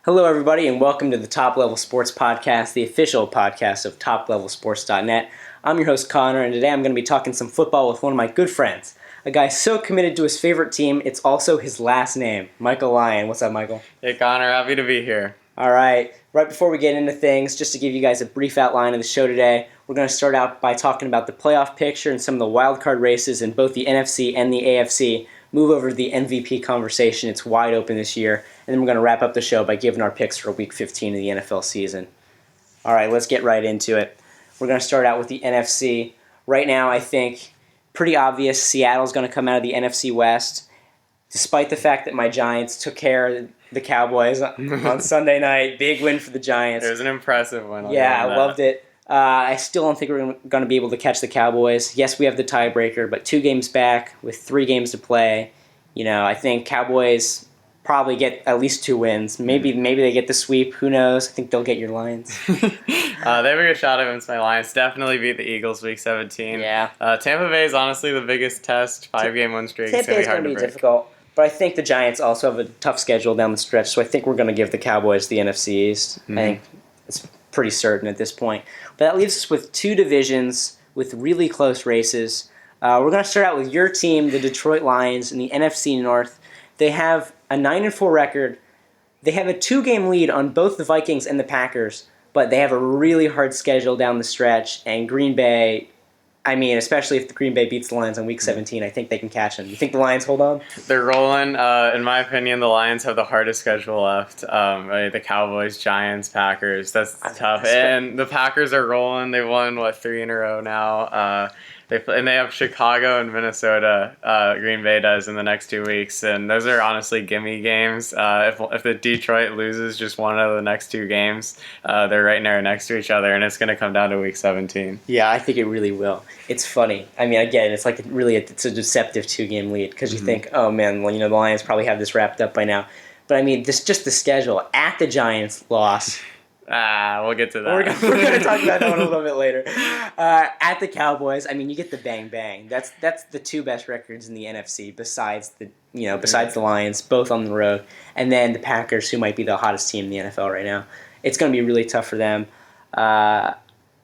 Hello, everybody, and welcome to the Top Level Sports Podcast, the official podcast of TopLevelSports.net. I'm your host, Connor, and today I'm going to be talking some football with one of my good friends, a guy so committed to his favorite team, it's also his last name, Michael Lyon. What's up, Michael? Hey, Connor. Happy to be here. All right. Right before we get into things, just to give you guys a brief outline of the show today, we're going to start out by talking about the playoff picture and some of the wild card races in both the NFC and the AFC. Move over to the MVP conversation. It's wide open this year. And then we're going to wrap up the show by giving our picks for Week 15 of the NFL season. All right, let's get right into it. We're going to start out with the NFC. Right now, I think pretty obvious Seattle's going to come out of the NFC West. Despite the fact that my Giants took care of the Cowboys on Sunday night. Big win for the Giants. It was an impressive win. Yeah, I loved it. I still don't think we're going to be able to catch the Cowboys. Yes, we have the tiebreaker, but 2 games back with 3 games to play. I think Cowboys probably get at least 2 wins. Maybe they get the sweep. Who knows? I think they'll get your Lions. They have a good shot against my Lions. Definitely beat the Eagles Week 17. Yeah. Tampa Bay is honestly the biggest test. 5-game win streak. Tampa Bay is going to be difficult. But I think the Giants also have a tough schedule down the stretch, so I think we're going to give the Cowboys the NFC East. I think it's pretty certain at this point. But that leaves us with 2 divisions with really close races. We're going to start out with your team, the Detroit Lions, in the NFC North. They have a 9-4 record. They have a 2-game lead on both the Vikings and the Packers, but they have a really hard schedule down the stretch, and Green Bay, especially if the Green Bay beats the Lions on Week 17, I think they can catch them. You think the Lions hold on? They're rolling. In my opinion, the Lions have the hardest schedule left. The Cowboys, Giants, Packers. That's tough. And the Packers are rolling. They've won, 3 in a row now. They have Chicago and Minnesota, Green Bay does, in the next 2 weeks. And those are honestly gimme games. If the Detroit loses just one of the next 2 games, they're right there next to each other, and it's going to come down to Week 17. Yeah, I think it really will. It's funny. Again, it's like it's a deceptive 2-game lead because you think, oh man, the Lions probably have this wrapped up by now. But just the schedule. At the Giants, loss. We'll get to that. We're going to talk about that one a little bit later. At the Cowboys, you get the bang. That's the 2 best records in the NFC besides the Lions, both on the road, and then the Packers, who might be the hottest team in the NFL right now. It's going to be really tough for them.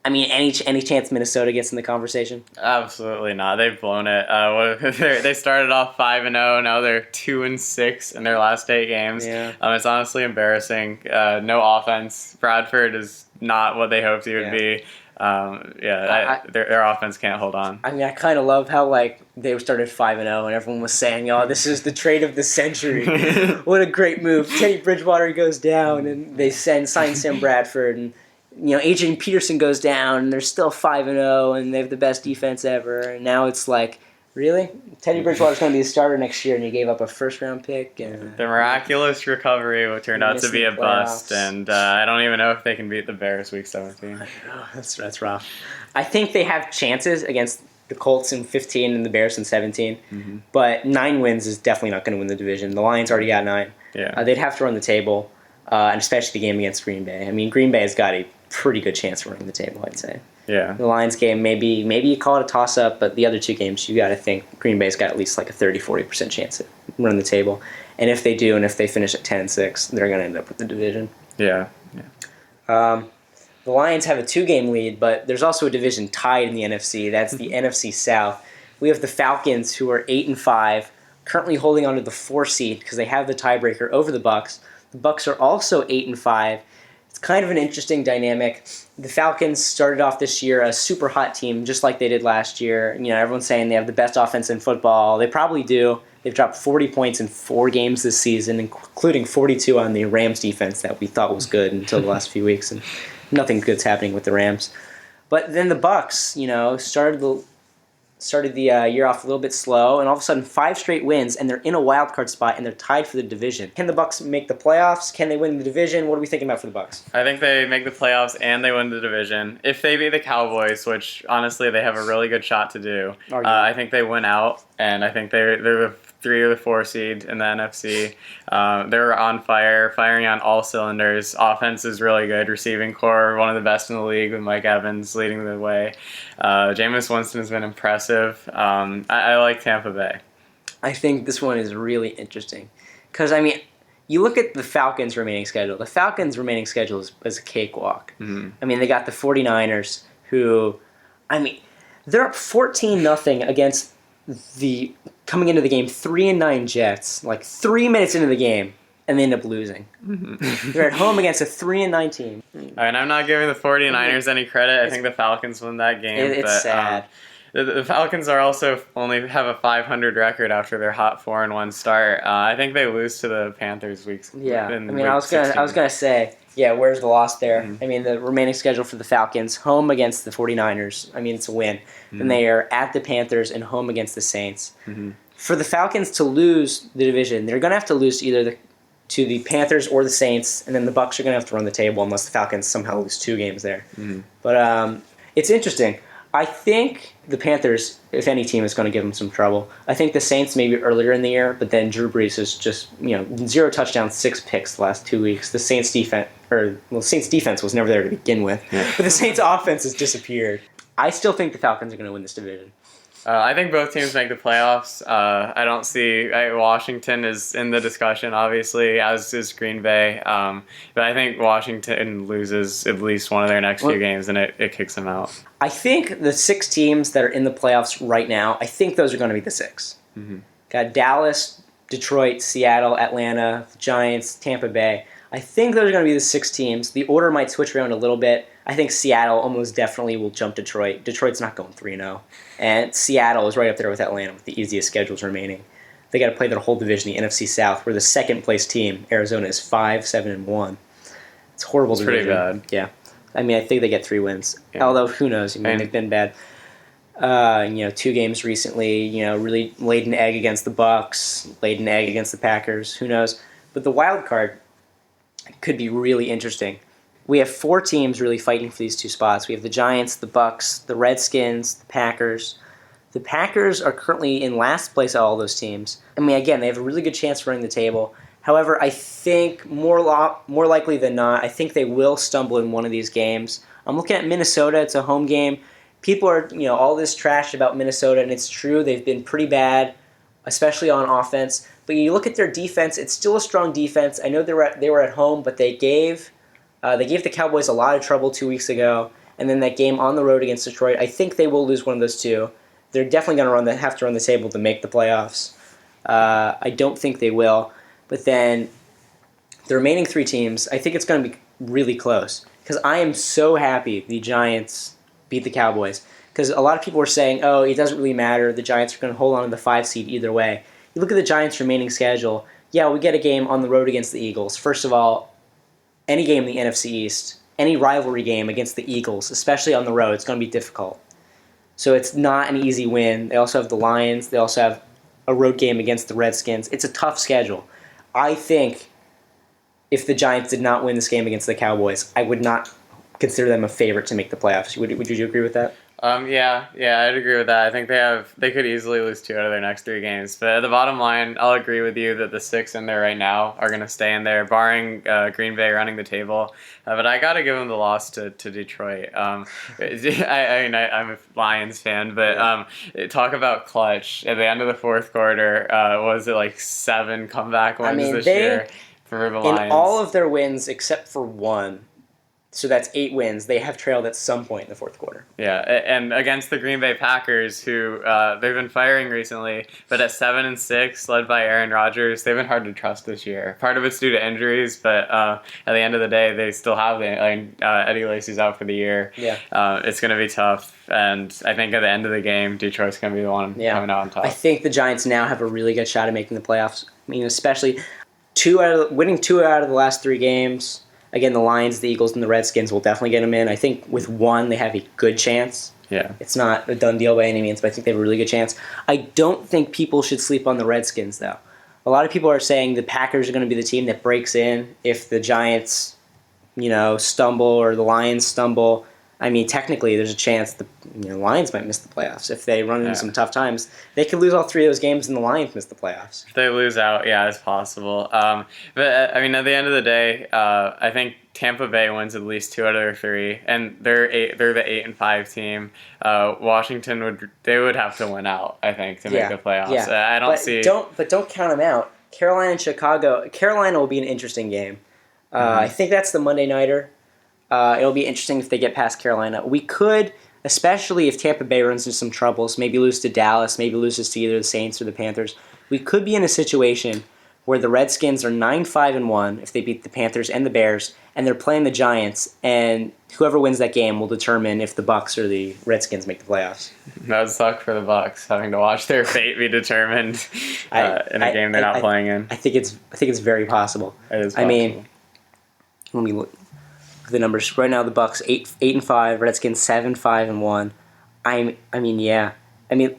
Any chance Minnesota gets in the conversation? Absolutely not. They've blown it. They started off 5-0. Now they're 2-6 in their last 8 games. Yeah. It's honestly embarrassing. No offense. Bradford is not what they hoped he would be. Their offense can't hold on. I kind of love how they started 5-0 and everyone was saying, "Oh, this is the trade of the century. What a great move!" Teddy Bridgewater goes down, and they sign Sam Bradford, and Adrian Peterson goes down, and they're still 5-0, and they have the best defense ever. And now it's like, really? Teddy Bridgewater's going to be the starter next year, and you gave up a first-round pick. And the miraculous recovery turned out to be a bust, and I don't even know if they can beat the Bears Week 17. That's rough. I think they have chances against the Colts in 15 and the Bears in 17, but 9 wins is definitely not going to win the division. The Lions already got 9. Yeah. They'd have to run the table, and especially the game against Green Bay. Green Bay has got a pretty good chance of running the table, I'd say. Yeah. The Lions game, maybe you call it a toss-up, but the other 2 games, you got to think Green Bay's got at least a 30-40% chance of running the table. And if they do, and if they finish at 10-6, they're going to end up with the division. Yeah. The Lions have a 2-game lead, but there's also a division tied in the NFC. That's the NFC South. We have the Falcons, who are 8-5, currently holding on to the 4 seed because they have the tiebreaker over the Bucs. The Bucs are also 8-5. It's kind of an interesting dynamic. The Falcons started off this year a super hot team, just like they did last year. Everyone's saying they have the best offense in football. They probably do. They've dropped 40 points in 4 games this season, including 42 on the Rams defense that we thought was good until the last few weeks, and nothing good's happening with the Rams. But then the Bucs, started the year off a little bit slow, and all of a sudden 5 straight wins, and they're in a wild card spot, and they're tied for the division. Can the Bucs make the playoffs? Can they win the division? What are we thinking about for the Bucs? I think they make the playoffs and they win the division. If they beat the Cowboys, which honestly they have a really good shot to do, I think they win out, and I think they're the 3 or the 4 seed in the NFC. They're on fire, firing on all cylinders. Offense is really good. Receiving core, one of the best in the league with Mike Evans leading the way. Jameis Winston has been impressive. I like Tampa Bay. I think this one is really interesting because, you look at the Falcons' remaining schedule. The Falcons' remaining schedule is a cakewalk. Mm-hmm. I mean, they got the 49ers, who, I mean, they're up 14-0 against the, coming into the game, 3-9 Jets, like 3 minutes into the game, and they end up losing. Mm-hmm. They're at home against a 3-9 team. And I'm not giving the 49ers any credit. I think the Falcons won that game. It's sad. The Falcons are also only have a 500 record after their hot 4-1 start. I think they lose to the Panthers weeks. Yeah, I mean, I was gonna say, yeah, where's the loss there? Mm-hmm. I mean, the remaining schedule for the Falcons: home against the 49ers. I mean, it's a win. Mm-hmm. Then they are at the Panthers and home against the Saints. Mm-hmm. For the Falcons to lose the division, they're gonna have to lose to either to the Panthers or the Saints, and then the Bucs are gonna have to run the table unless the Falcons somehow lose 2 games there. Mm-hmm. But it's interesting. I think the Panthers, if any team, is going to give them some trouble. I think the Saints maybe earlier in the year, but then Drew Brees is just, 0 touchdowns, 6 picks the last 2 weeks. The Saints defense, Saints defense was never there to begin with, but the Saints offense has disappeared. I still think the Falcons are going to win this division. I think both teams make the playoffs. I don't see Washington is in the discussion, obviously, as is Green Bay. But I think Washington loses at least one of their next few games, and it kicks them out. I think the 6 teams that are in the playoffs right now, I think those are going to be the 6. Mm-hmm. Got Dallas, Detroit, Seattle, Atlanta, Giants, Tampa Bay. I think those are going to be the 6 teams. The order might switch around a little bit. I think Seattle almost definitely will jump Detroit. Detroit's not going 3-0. And Seattle is right up there with Atlanta with the easiest schedules remaining. They got to play their whole division, the NFC South, where the second-place team, Arizona, is 5-7-1. It's horrible. It's pretty bad. Yeah. I mean, I think they get 3 wins. Yeah. Although, who knows? I mean, they've been bad. 2 games recently, really laid an egg against the Bucs, laid an egg against the Packers. Who knows? But the wild card could be really interesting. We have 4 teams really fighting for these 2 spots. We have the Giants, the Bucs, the Redskins, the Packers. The Packers are currently in last place of all those teams. I mean, again, they have a really good chance of running the table. However, I think more likely than not, I think they will stumble in one of these games. I'm looking at Minnesota. It's a home game. People are, all this trash about Minnesota, and it's true. They've been pretty bad, especially on offense. But you look at their defense, it's still a strong defense. I know they were at home, but they gave the Cowboys a lot of trouble 2 weeks ago, and then that game on the road against Detroit, I think they will lose one of those 2. They're definitely going to have to run the table to make the playoffs. I don't think they will, but then the remaining 3 teams, I think it's going to be really close, because I am so happy the Giants beat the Cowboys, because a lot of people were saying, oh, it doesn't really matter, the Giants are going to hold on to the 5 seed either way. You look at the Giants' remaining schedule, yeah, we get a game on the road against the Eagles. First of all, any game in the NFC East, any rivalry game against the Eagles, especially on the road, it's going to be difficult. So it's not an easy win. They also have the Lions. They also have a road game against the Redskins. It's a tough schedule. I think if the Giants did not win this game against the Cowboys, I would not consider them a favorite to make the playoffs. Would you agree with that? Yeah, I'd agree with that. I think they could easily lose 2 out of their next 3 games. But at the bottom line, I'll agree with you that the 6 in there right now are going to stay in there, barring Green Bay running the table. But I got to give them the loss to Detroit. I'm a Lions fan, but talk about clutch. At the end of the 4th quarter, was it like 7 comeback wins this year for the Lions? In all of their wins except for 1, so that's 8 wins, they have trailed at some point in the 4th quarter. Yeah, and against the Green Bay Packers, who they've been firing recently, but at 7-6, led by Aaron Rodgers, they've been hard to trust this year. Part of it's due to injuries, but at the end of the day, they still have Eddie Lacy's out for the year. Yeah, it's going to be tough, and I think at the end of the game, Detroit's going to be the one coming out on top. I think the Giants now have a really good shot at making the playoffs. I mean, especially winning 2 out of the last 3 games. Again, the Lions, the Eagles, and the Redskins will definitely get them in. I think with 1, they have a good chance. Yeah. It's not a done deal by any means, but I think they have a really good chance. I don't think people should sleep on the Redskins, though. A lot of people are saying the Packers are going to be the team that breaks in if the Giants, stumble or the Lions stumble. I mean, technically, there's a chance the Lions might miss the playoffs. If they run into some tough times, they could lose all 3 of those games and the Lions miss the playoffs. If they lose out, yeah, it's possible. But, I mean, at the end of the day, I think Tampa Bay wins at least 2 out of their 3, and they're the 8-5 team. Washington would have to win out, I think, to make the playoffs. Yeah. I don't see. Don't count them out. Carolina and Chicago. Carolina will be an interesting game. I think that's the Monday nighter. It'll be interesting if they get past Carolina. We could, especially if Tampa Bay runs into some troubles, maybe lose to Dallas, maybe loses to either the Saints or the Panthers. We could be in a situation where the Redskins are 9-5-1 if they beat the Panthers and the Bears, and they're playing the Giants, and whoever wins that game will determine if the Bucs or the Redskins make the playoffs. That would suck for the Bucs, having to watch their fate be determined in a game they're not playing in. I think it's very possible. It is possible. I mean, let me look at the numbers right now. The Bucs 8-5, Redskins 7-5-1. I mean,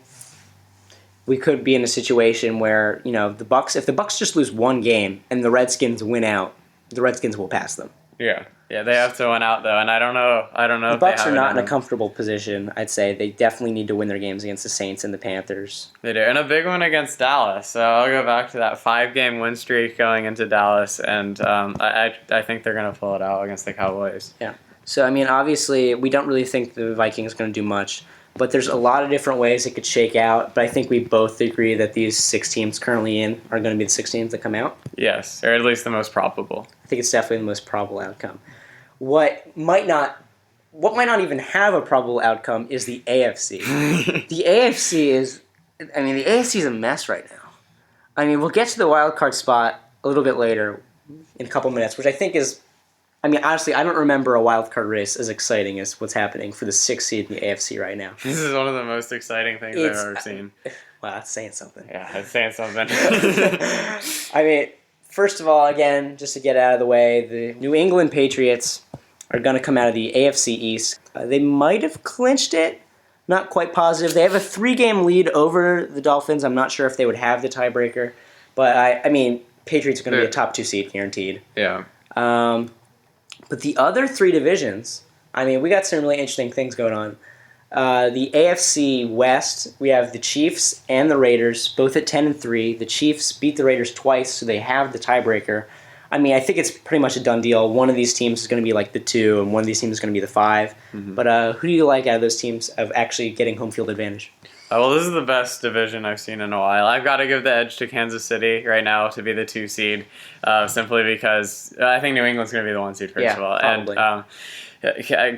we could be in a situation where, you know, if the Bucs just lose one game and the Redskins win out, the Redskins will pass them. Yeah, they have to win out though, and I don't know. The if they Bucs have are not in a them. comfortable position. I'd say they definitely need to win their games against the Saints and the Panthers. They do, and a big one against Dallas. So I'll go back to that 5-game win streak going into Dallas, and I think they're gonna pull it out against the Cowboys. Yeah. So I mean, obviously, we don't really think the Vikings are going to do much. But there's a lot of different ways it could shake out. But I think we both agree that these 6 teams currently in are going to be the 6 teams that come out. Yes, or at least the most probable. I think it's definitely the most probable outcome. What might not even have a probable outcome is the AFC. The AFC is a mess right now. I mean, we'll get to the wild card spot a little bit later in a couple minutes, which I think is. I mean, honestly, I don't remember a wild card race as exciting as what's happening for the 6th seed in the AFC right now. This is one of the most exciting things I've ever seen. Wow, that's saying something. Yeah, that's saying something. I mean, first of all, again, just to get out of the way, the New England Patriots are going to come out of the AFC East. They might have clinched it. Not quite positive. They have a 3-game lead over the Dolphins. I'm not sure if they would have the tiebreaker. But, I mean, Patriots are going to be a top 2 seed guaranteed. Yeah. But the other 3 divisions, I mean, we got some really interesting things going on. The AFC West, we have the Chiefs and the Raiders, both at 10-3. The Chiefs beat the Raiders twice, so they have the tiebreaker. I mean, I think it's pretty much a done deal. One of these teams is going to be like the 2, and one of these teams is going to be the 5. Mm-hmm. But who do you like out of those teams of actually getting home field advantage? Well, this is the best division I've seen in a while. I've got to give the edge to Kansas City right now to be the 2 seed, simply because I think New England's going to be the 1 seed first of all. Probably. And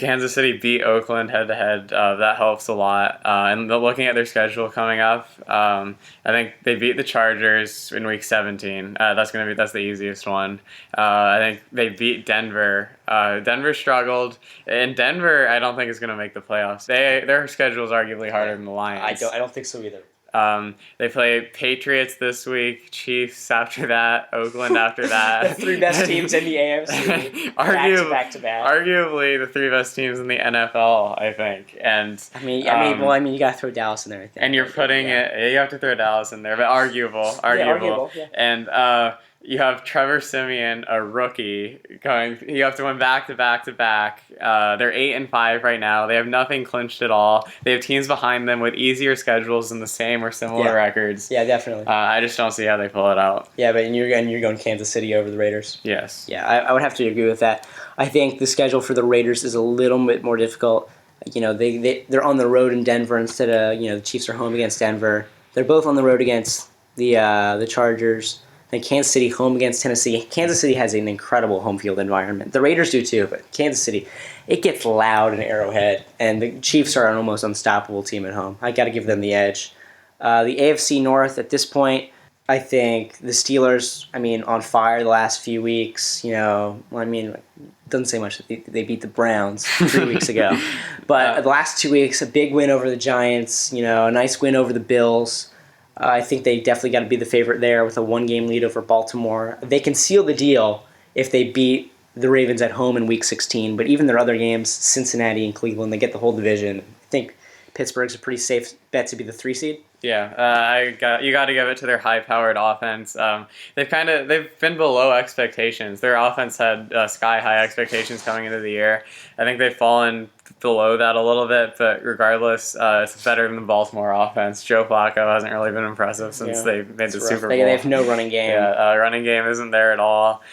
Kansas City beat Oakland head-to-head. That helps a lot. And looking at their schedule coming up, I think they beat the Chargers in Week 17. That's the easiest one. I think they beat Denver. Denver struggled, and Denver I don't think is going to make the playoffs. Their schedule is arguably harder than the Lions. I don't think so either. They play Patriots this week, Chiefs after that, Oakland after that. The 3 best teams in the AFC. back to back. Arguably the 3 best teams in the NFL, I think. And I mean, you got to throw Dallas in there, I think. And you're putting it. You have to throw Dallas in there, but arguable. Yeah. And you have Trevor Siemian, a rookie, going. You have to win back to back to back. They're 8-5 right now. They have nothing clinched at all. They have teams behind them with easier schedules and the same or similar records. Yeah, definitely. I just don't see how they pull it out. Yeah, but you're going Kansas City over the Raiders. Yes. Yeah, I would have to agree with that. I think the schedule for the Raiders is a little bit more difficult. You know, they're on the road in Denver instead of, the Chiefs are home against Denver. They're both on the road against the Chargers. And Kansas City home against Tennessee. Kansas City has an incredible home field environment. The Raiders do too, but Kansas City, it gets loud in Arrowhead. And the Chiefs are an almost unstoppable team at home. I got to give them the edge. The AFC North at this point, I think the Steelers, on fire the last few weeks. Doesn't say much. They beat the Browns 3 weeks ago. But the last 2 weeks, a big win over the Giants, a nice win over the Bills. I think they definitely got to be the favorite there with a 1-game lead over Baltimore. They can seal the deal if they beat the Ravens at home in Week 16. But even their other games, Cincinnati and Cleveland, they get the whole division. I think Pittsburgh's a pretty safe bet to be the 3 seed. Yeah, you got to give it to their high-powered offense. They've been below expectations. Their offense had sky-high expectations coming into the year. I think they've fallen below that a little bit, but regardless, it's better than the Baltimore offense. Joe Flacco hasn't really been impressive since they made the Super Bowl. They have no running game. Yeah, running game isn't there at all.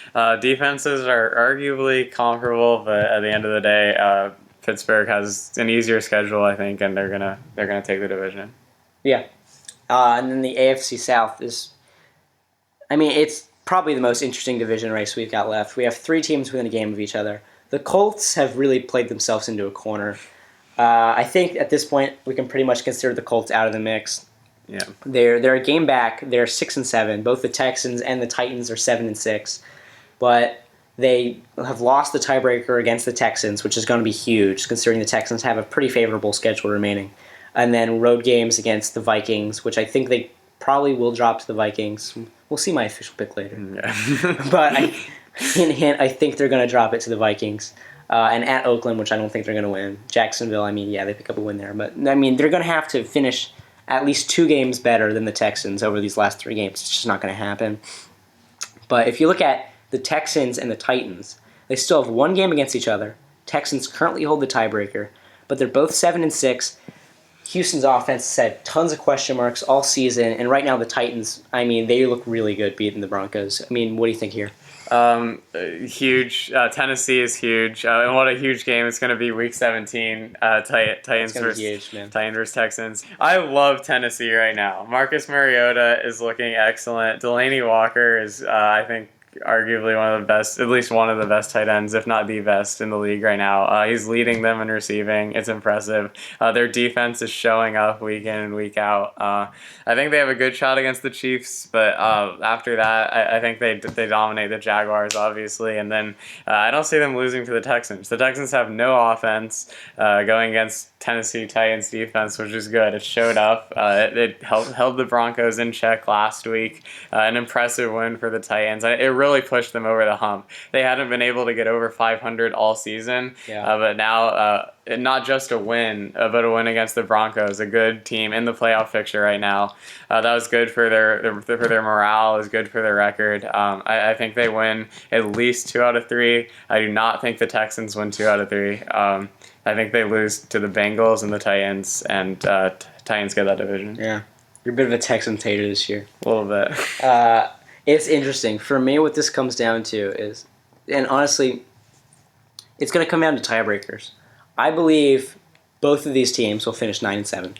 Defenses are arguably comparable, but at the end of the day, Pittsburgh has an easier schedule, I think, and they're gonna take the division. Yeah. And then the AFC South is, I mean, it's probably the most interesting division race we've got left. We have 3 teams within a game of each other. The Colts have really played themselves into a corner. I think at this point we can pretty much consider the Colts out of the mix. Yeah. They're a game back. They're 6-7. Both the Texans and the Titans are 7-6, but they have lost the tiebreaker against the Texans, which is going to be huge considering the Texans have a pretty favorable schedule remaining. And then road games against the Vikings, which I think they probably will drop to the Vikings. We'll see my official pick later. Yeah. But hint, I think they're going to drop it to the Vikings. And at Oakland, which I don't think they're going to win. Jacksonville, I mean, yeah, they pick up a win there. But, I mean, they're going to have to finish at least 2 games better than the Texans over these last 3 games. It's just not going to happen. But if you look at the Texans and the Titans, they still have 1 game against each other. Texans currently hold the tiebreaker, but they're both 7-6. Houston's offense has had tons of question marks all season, and right now the Titans, I mean, they look really good beating the Broncos. I mean, what do you think here? Huge. Tennessee is huge, and what a huge game it's going to be. Week 17, Titans versus Texans. I love Tennessee right now. Marcus Mariota is looking excellent. Delaney Walker is, I think, arguably one of the best, at least one of the best tight ends, if not the best in the league right now. He's leading them in receiving. It's impressive. Their defense is showing up week in and week out. I think they have a good shot against the Chiefs, but after that, I think they dominate the Jaguars, obviously, and then I don't see them losing to the Texans. The Texans have no offense going against Tennessee Titans defense, which is good. It showed up. It held the Broncos in check last week. An impressive win for the Titans. It really pushed them over the hump. They hadn't been able to get over 500 all season, but now not just a win, but a win against the Broncos, a good team in the playoff picture right now. That was good for their morale. It was good for their record. I think they win at least 2 out of 3. I do not think the Texans win 2 out of 3. I think they lose to the Bengals and the Titans, and Titans get that division. Yeah. You're a bit of a Texans hater this year. A little bit. It's interesting. For me, what this comes down to is, and honestly, it's going to come down to tiebreakers. I believe both of these teams will finish 9-7.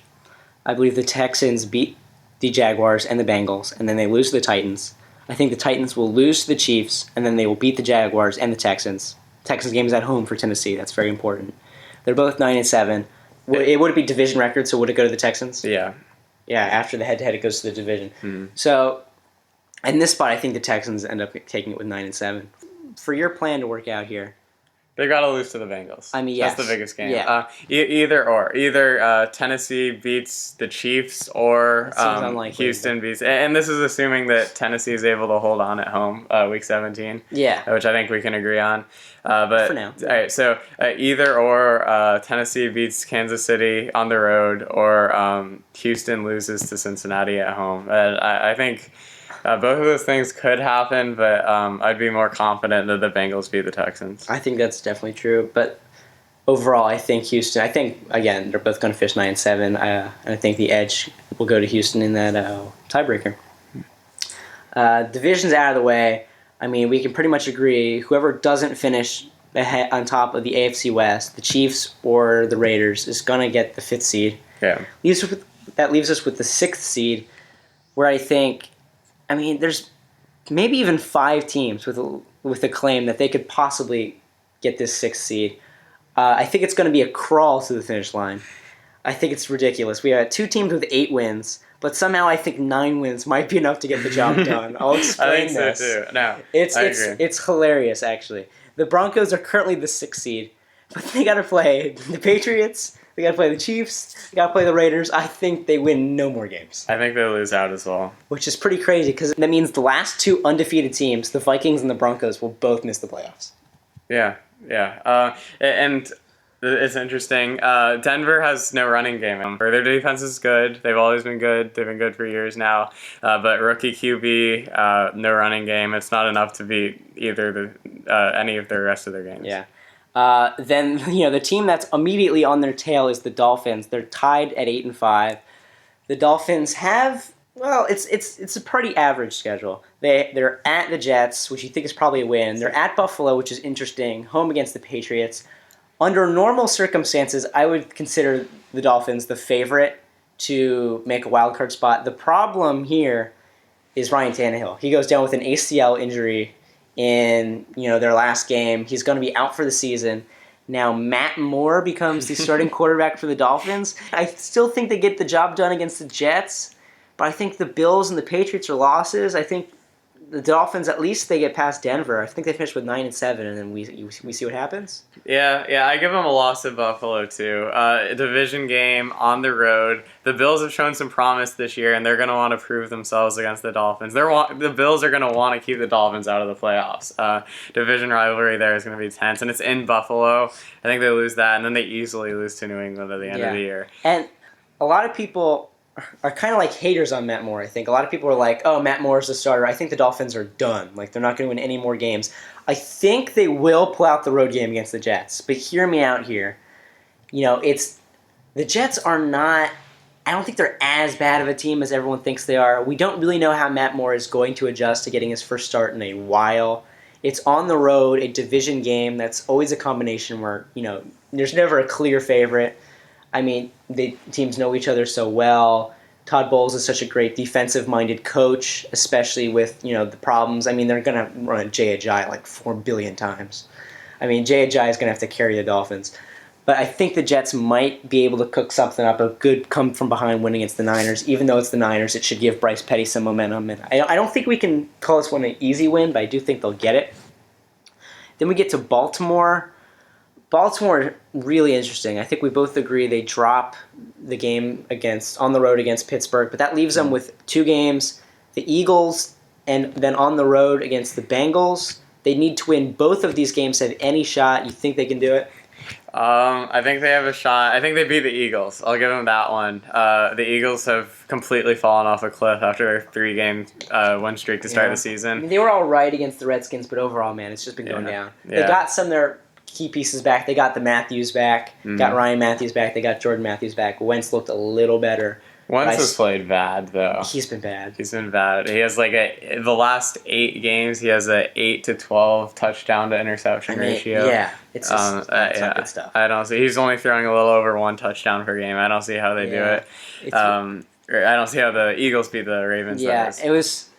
I believe the Texans beat the Jaguars and the Bengals, and then they lose to the Titans. I think the Titans will lose to the Chiefs, and then they will beat the Jaguars and the Texans. Texans game is at home for Tennessee. That's very important. They're both 9-7. It would be division record, so would it go to the Texans? Yeah. Yeah, after the head-to-head, it goes to the division. Mm-hmm. So, in this spot, I think the Texans end up taking it with 9-7. For your plan to work out here, they got to lose to the Bengals. I mean, yes. That's the biggest game. Yeah. Either or. Either Tennessee beats the Chiefs or Houston beats. And this is assuming that Tennessee is able to hold on at home Week 17. Yeah. Which I think we can agree on. But for now. All right, so either or Tennessee beats Kansas City on the road or Houston loses to Cincinnati at home. I think both of those things could happen, but I'd be more confident that the Bengals beat the Texans. I think that's definitely true, but overall, I think Houston. Again, they're both going to finish 9-7. And I think the edge will go to Houston in that tiebreaker. Division's out of the way. I mean, we can pretty much agree. Whoever doesn't finish on top of the AFC West, the Chiefs or the Raiders, is going to get the 5th seed. Yeah. That leaves us with the 6th seed, where I think. I mean, there's maybe even 5 teams with a claim that they could possibly get this 6th seed. I think it's going to be a crawl to the finish line. I think it's ridiculous. We have 2 teams with 8 wins, but somehow I think 9 wins might be enough to get the job done. I'll explain this. I think so too. No, it's hilarious, actually. The Broncos are currently the 6th seed, but they got to play the Patriots. They got to play the Chiefs. They got to play the Raiders. I think they win no more games. I think they lose out as well. Which is pretty crazy because that means the last 2 undefeated teams, the Vikings and the Broncos, will both miss the playoffs. Yeah. And it's interesting. Denver has no running game. Their defense is good. They've always been good. They've been good for years now. But rookie QB, no running game. It's not enough to beat either any of the rest of their games. Yeah. Then the team that's immediately on their tail is the Dolphins. They're tied at 8-5. The Dolphins have it's a pretty average schedule. They're at the Jets, which you think is probably a win. They're at Buffalo, which is interesting. Home against the Patriots. Under normal circumstances, I would consider the Dolphins the favorite to make a wild card spot. The problem here is Ryan Tannehill. He goes down with an ACL injury in their last game. He's going to be out for the season. Now Matt Moore becomes the starting quarterback for the Dolphins. I still think they get the job done against the Jets, but I think the Bills and the Patriots are losses. I think the Dolphins, at least they get past Denver. I think they finish with 9-7, and then we see what happens. Yeah, I give them a loss at Buffalo too. A division game on the road. The Bills have shown some promise this year, and they're going to want to prove themselves against the Dolphins. The Bills are going to want to keep the Dolphins out of the playoffs. Division rivalry there is going to be tense, and it's in Buffalo. I think they lose that, and then they easily lose to New England at the end of the year. And a lot of people are kind of like haters on Matt Moore, I think. A lot of people are like, oh, Matt Moore's the starter. I think the Dolphins are done. Like, they're not going to win any more games. I think they will pull out the road game against the Jets. But hear me out here. The Jets are not, I don't think they're as bad of a team as everyone thinks they are. We don't really know how Matt Moore is going to adjust to getting his first start in a while. It's on the road, a division game. That's always a combination where, there's never a clear favorite. I mean, the teams know each other so well. Todd Bowles is such a great defensive-minded coach, especially with, the problems. I mean, they're going to run Jay Ajayi like 4 billion times. I mean, Jay Ajayi is going to have to carry the Dolphins. But I think the Jets might be able to cook something up, a good come-from-behind win against the Niners. Even though it's the Niners, it should give Bryce Petty some momentum. And I don't think we can call this one an easy win, but I do think they'll get it. Then we get to Baltimore. Baltimore, really interesting. I think we both agree they drop the game on the road against Pittsburgh, but that leaves them with 2 games, the Eagles, and then on the road against the Bengals. They need to win both of these games to have any shot. You think they can do it? I think they have a shot. I think they beat the Eagles. I'll give them that one. The Eagles have completely fallen off a cliff after a 3-game win streak to start the season. I mean, they were all right against the Redskins, but overall, man, it's just been going down. They got some of their key pieces back. They got the Matthews back, got Ryan Matthews back, they got Jordan Matthews back. Wentz looked a little better. Wentz has played bad, though. He's been bad. He has the last 8 games, he has a 8-12 touchdown to interception ratio. Yeah, it's just good stuff. I don't see. He's only throwing a little over 1 touchdown per game. I don't see how they do it. I don't see how the Eagles beat the Ravens. Yeah, it was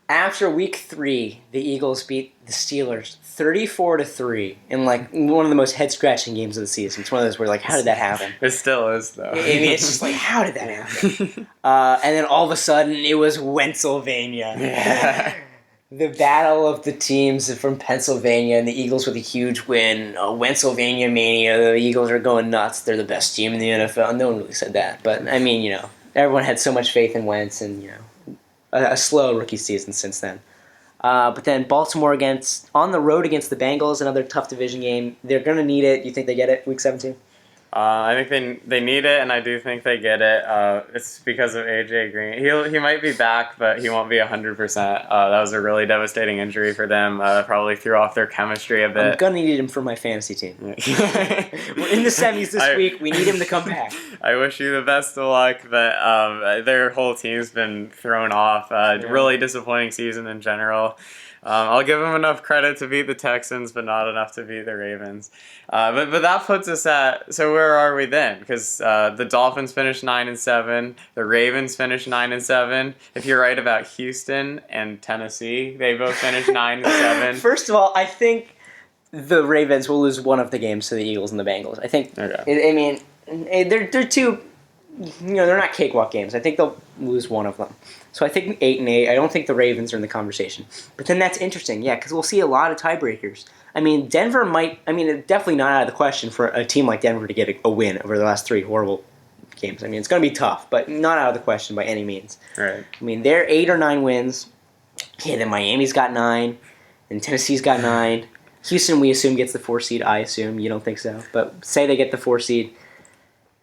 after week 3, the Eagles beat the Steelers 34-3 in one of the most head-scratching games of the season. It's one of those where how did that happen? It still is, though. I mean, it's just how did that happen? And then all of a sudden, it was Pennsylvania. Yeah. The battle of the teams from Pennsylvania, and the Eagles with a huge win. Pennsylvania mania. The Eagles are going nuts. They're the best team in the NFL. No one really said that, but I mean, everyone had so much faith in Wentz, and a slow rookie season since then. But then Baltimore on the road against the Bengals, another tough division game. They're going to need it. You think they get it week 17? I think they need it, and I do think they get it. It's because of A.J. Green. He might be back, but he won't be 100%. That was a really devastating injury for them. Probably threw off their chemistry a bit. I'm going to need him for my fantasy team. Yeah. We're in the semis this week. We need him to come back. I wish you the best of luck, but their whole team's been thrown off. Really disappointing season in general. I'll give them enough credit to beat the Texans, but not enough to beat the Ravens. But that puts us at, so where are we then? Because the Dolphins finished 9-7, the Ravens finished 9-7. If you're right about Houston and Tennessee, they both finished 9-7. First of all, I think the Ravens will lose one of the games to the Eagles and the Bengals. I think. Okay. I mean, they're two. They're not cakewalk games. I think they'll lose one of them. So I think 8-8. I don't think the Ravens are in the conversation. But then that's interesting, because we'll see a lot of tiebreakers. I mean, Denver might. I mean, it's definitely not out of the question for a team like Denver to get a win over the last 3 horrible games. I mean, it's going to be tough, but not out of the question by any means. Right. I mean, they're 8 or 9 wins. Okay, then Miami's got 9, and Tennessee's got 9. Houston, we assume, gets the 4 seed. I assume. You don't think so. But say they get the 4 seed.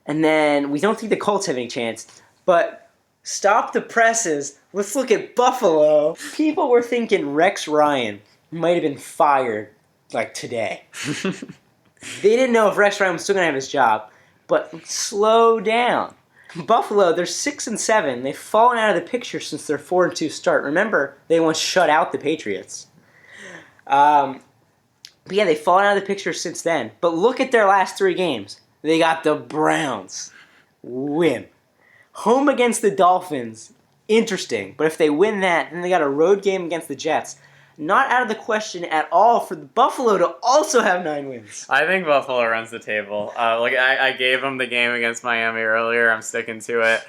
And then we don't think the Colts have any chance. But stop the presses. Let's look at Buffalo. People were thinking Rex Ryan might have been fired today. They didn't know if Rex Ryan was still going to have his job. But slow down. Buffalo, they're 6-7. They've fallen out of the picture since their 4-2 start. Remember, they once shut out the Patriots. But yeah, they've fallen out of the picture since then. But look at their last 3 games. They got the Browns. Win. Home against the Dolphins. interesting. But if they win that, then they got a road game against the Jets. Not out of the question at all for the Buffalo to also have 9 wins. I think Buffalo runs the table. I gave them the game against Miami earlier. I'm sticking to it.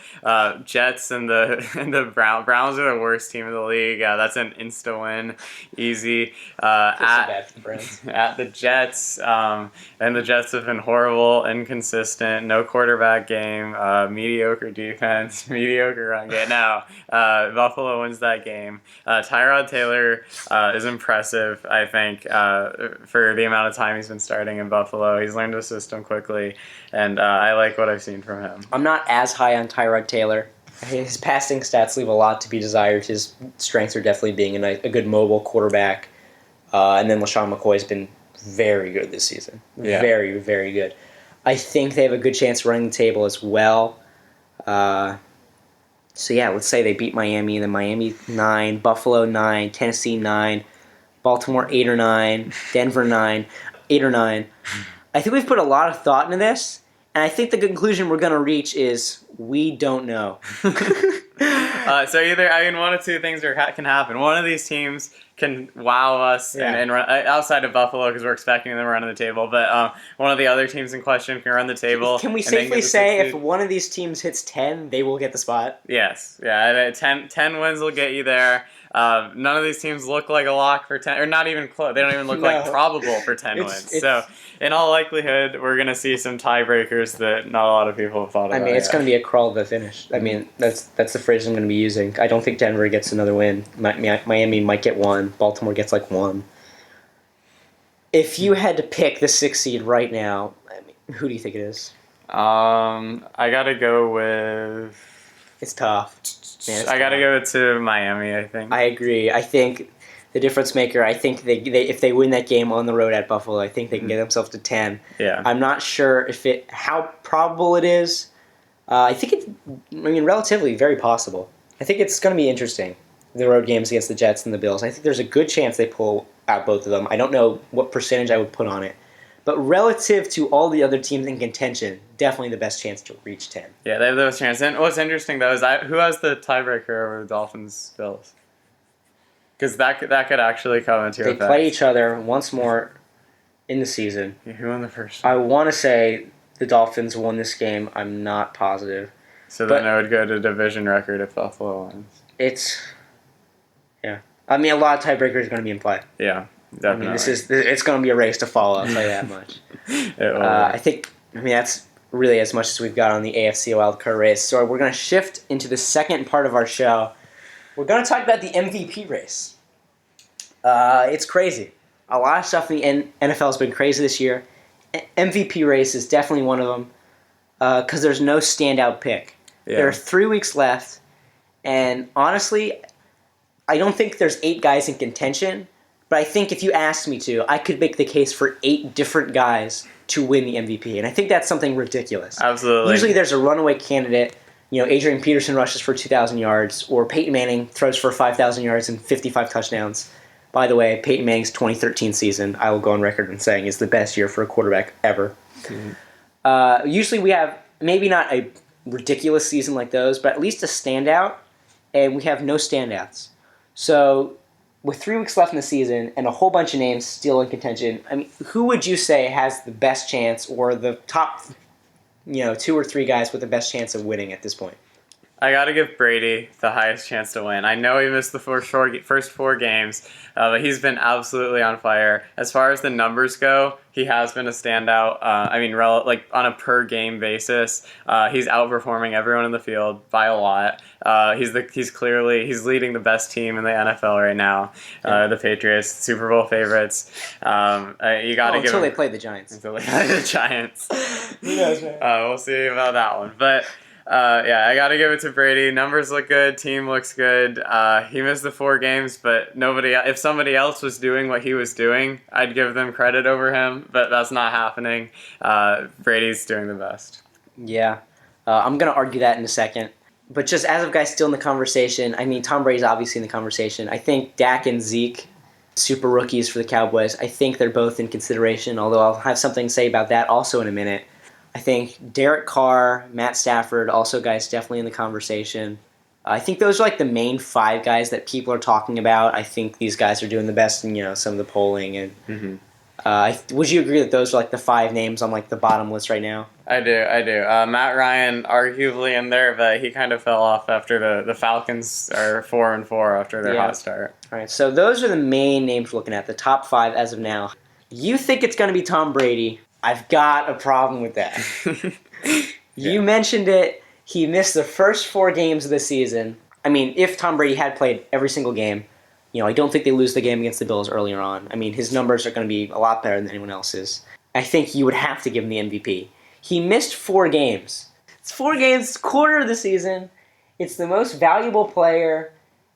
Jets and the Browns are the worst team in the league. That's an insta win, easy. Bad for the Browns. At the Jets, and the Jets have been horrible, inconsistent, no quarterback game, mediocre defense, mediocre run game. No, Buffalo wins that game. Tyrod Taylor is impressive, I think, for the amount of time he's been starting in Buffalo. He's learned the system quickly, and I like what I've seen from him. I'm not as high on Tyrod Taylor. His passing stats leave a lot to be desired. His strengths are definitely being a good mobile quarterback. And then LaShawn McCoy's been very good this season. Yeah. Very, very good. I think they have a good chance running the table as well. So yeah, let's say they beat Miami, and then Miami 9, Buffalo 9, Tennessee 9, Baltimore 8 or 9, Denver 9, 8 or 9. I think we've put a lot of thought into this, and I think the conclusion we're going to reach is we don't know. So either, one of two things can happen. One of these teams can wow us and run, outside of Buffalo, because we're expecting them to run the table. But one of the other teams in question can run the table. Can we safely say if one of these teams hits 10, they will get the spot? Yes. Yeah. 10 wins will get you there. None of these teams look like a lock for 10, or not even close. They don't even look like probable for 10 wins. So, in all likelihood, we're going to see some tiebreakers that not a lot of people have thought about. I mean, it's going to be a crawl to the finish. I mean, that's the phrase I'm going to be using. I don't think Denver gets another win. Miami might get 1. Baltimore gets 1. If you had to pick the 6th seed right now, I mean, who do you think it is? I got to go with... It's tough. Man, I got to go to Miami, I think. I agree. I think the difference maker, I think they if they win that game on the road at Buffalo, I think they can get themselves to 10. Yeah. I'm not sure how probable it is. I think it's, relatively very possible. I think it's going to be interesting, the road games against the Jets and the Bills. I think there's a good chance they pull out both of them. I don't know what percentage I would put on it. But relative to all the other teams in contention, definitely the best chance to reach 10. Yeah, they have the best chance. And what's interesting, though, is who has the tiebreaker over the Dolphins-Bills? Because that could actually come into effect. They play each other once more in the season. Yeah, who won the first one? I want to say the Dolphins won this game. I'm not positive. So then it would go to division record if Buffalo wins. Yeah. I mean, a lot of tiebreakers are going to be in play. Yeah. Definitely. I mean, it's going to be a race to follow, I'll tell you that much. That's really as much as we've got on the AFC wildcard race. So we're going to shift into the second part of our show. We're going to talk about the MVP race. It's crazy. A lot of stuff in the NFL has been crazy this year. MVP race is definitely one of them because there's no standout pick. Yeah. There are 3 weeks left, and honestly, I don't think there's 8 guys in contention. But I think if you asked me to, I could make the case for 8 different guys to win the MVP. And I think that's something ridiculous. Absolutely. Usually there's a runaway candidate. Adrian Peterson rushes for 2,000 yards, or Peyton Manning throws for 5,000 yards and 55 touchdowns. By the way, Peyton Manning's 2013 season, I will go on record in saying, is the best year for a quarterback ever. Mm-hmm. Usually we have maybe not a ridiculous season like those, but at least a standout, and we have no standouts. So with 3 weeks left in the season and a whole bunch of names still in contention, I mean, who would you say has the best chance, or the top, 2 or 3 guys with the best chance of winning at this point? I got to give Brady the highest chance to win. I know he missed the first 4 games, but he's been absolutely on fire. As far as the numbers go, he has been a standout. On a per game basis, he's outperforming everyone in the field by a lot. He's leading the best team in the NFL right now. The Patriots, Super Bowl favorites. You got to give until they play the Giants. Until they play the Giants. Who knows, man? We'll see about that one, but. I got to give it to Brady. Numbers look good. Team looks good. He missed the 4 games, but if somebody else was doing what he was doing, I'd give them credit over him, but that's not happening. Brady's doing the best. Yeah. I'm going to argue that in a second. But just as of guys still in the conversation, I mean, Tom Brady's obviously in the conversation. I think Dak and Zeke, super rookies for the Cowboys, I think they're both in consideration, although I'll have something to say about that also in a minute. I think Derek Carr, Matt Stafford, also guys definitely in the conversation. I think those are like the main 5 guys that people are talking about. I think these guys are doing the best in some of the polling. And would you agree that those are like the 5 names on like the bottom list right now? I do. Matt Ryan arguably in there, but he kind of fell off after the Falcons are 4-4 after their hot start. All right, so those are the main names we're looking at, the top 5 as of now. You think it's going to be Tom Brady. I've got a problem with that. You mentioned it. He missed the first 4 games of the season. I mean, if Tom Brady had played every single game, I don't think they lose the game against the Bills earlier on. I mean, his numbers are going to be a lot better than anyone else's. I think you would have to give him the MVP. He missed 4 games. It's 4 games, quarter of the season. It's the most valuable player.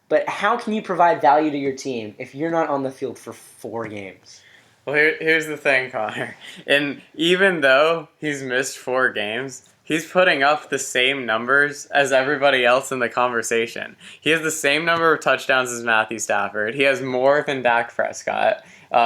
But how can you provide value to your team if you're not on the field for 4 games? Well, here's the thing, Connor. And even though he's missed 4 games, he's putting up the same numbers as everybody else in the conversation. He has the same number of touchdowns as Matthew Stafford. He has more than Dak Prescott.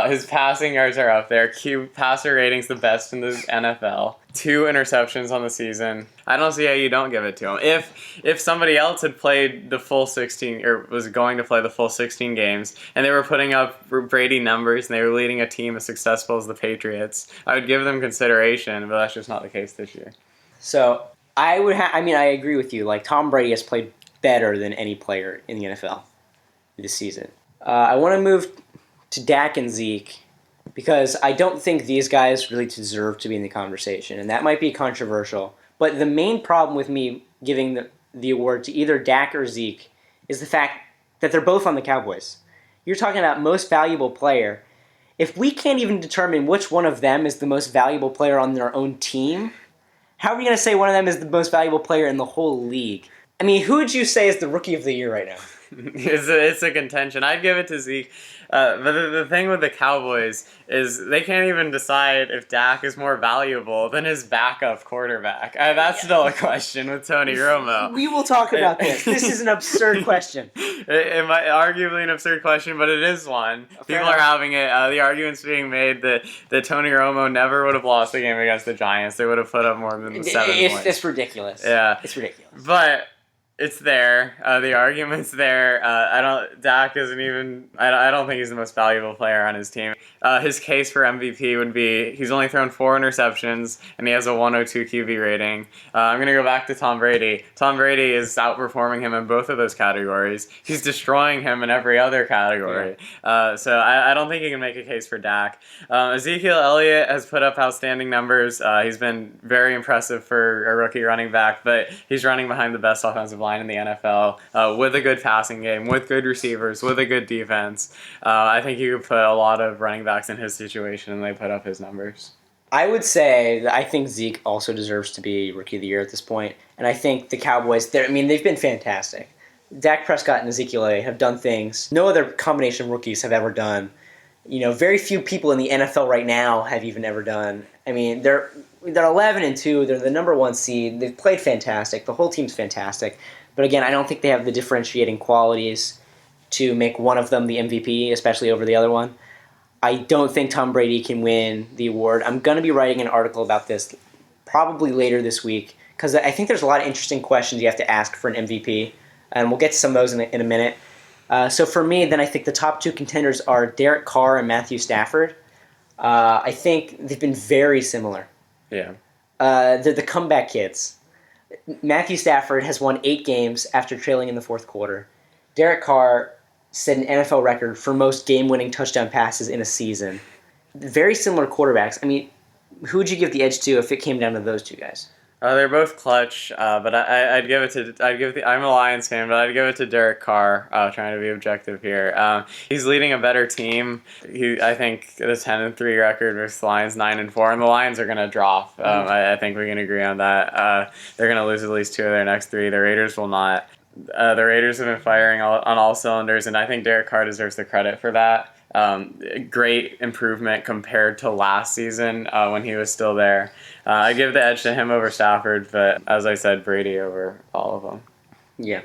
His passing yards are up there. Passer rating's the best in the NFL. 2 interceptions on the season. I don't see how you don't give it to him. If somebody else had played the full 16, or was going to play the full 16 games, and they were putting up Brady numbers, and they were leading a team as successful as the Patriots, I would give them consideration, but that's just not the case this year. So I agree with you. Like, Tom Brady has played better than any player in the NFL this season. I want to move to Dak and Zeke because I don't think these guys really deserve to be in the conversation, and that might be controversial. But the main problem with me giving the award to either Dak or Zeke is the fact that they're both on the Cowboys. You're talking about most valuable player. If we can't even determine which one of them is the most valuable player on their own team, how are we going to say one of them is the most valuable player in the whole league? I mean, who would you say is the rookie of the year right now? It's a contention. I'd give it to Zeke. But the thing with the Cowboys is they can't even decide if Dak is more valuable than his backup quarterback. That's still a question with Tony Romo. We will talk about this. This is an absurd question. It might arguably an absurd question, but it is one. People are having it. The argument's being made that Tony Romo never would have lost the game against the Giants. They would have put up more than 7 points. It's ridiculous. Yeah. It's ridiculous. But it's there. The argument's there. Dak isn't even. I don't think he's the most valuable player on his team. His case for MVP would be he's only thrown 4 interceptions and he has a 102 QB rating. I'm gonna go back to Tom Brady. Tom Brady is outperforming him in both of those categories. He's destroying him in every other category. So I don't think you can make a case for Dak. Ezekiel Elliott has put up outstanding numbers. He's been very impressive for a rookie running back, but he's running behind the best offensive line in the NFL with a good passing game, with good receivers, with a good defense. I think you could put a lot of running backs in his situation and they put up his numbers. I would say that I think Zeke also deserves to be Rookie of the Year at this point. And I think the Cowboys, they've been fantastic. Dak Prescott and Ezekiel Elliott have done things no other combination of rookies have ever done. Very few people in the NFL right now have even ever done. I mean, they're 11-2. They're the number 1 seed. They've played fantastic. The whole team's fantastic. But again, I don't think they have the differentiating qualities to make one of them the MVP, especially over the other one. I don't think Tom Brady can win the award. I'm going to be writing an article about this probably later this week because I think there's a lot of interesting questions you have to ask for an MVP, and we'll get to some of those in a minute. So for me, then I think the top 2 contenders are Derek Carr and Matthew Stafford. I think they've been very similar. Yeah. They're the comeback kids. Matthew Stafford has won 8 games after trailing in the 4th quarter. Derek Carr set an NFL record for most game-winning touchdown passes in a season. Very similar quarterbacks. I mean, who would you give the edge to if it came down to those 2 guys? They're both clutch, but I'm a Lions fan, but I'd give it to Derek Carr. Trying to be objective here. He's leading a better team. I think the 10-3 record versus the Lions 9-4, and the Lions are going to drop. I think we can agree on that. They're going to lose at least 2 of their next 3. The Raiders will not. The Raiders have been firing on all cylinders, and I think Derek Carr deserves the credit for that. Great improvement compared to last season when he was still there. I give the edge to him over Stafford, but as I said, Brady over all of them. Yeah.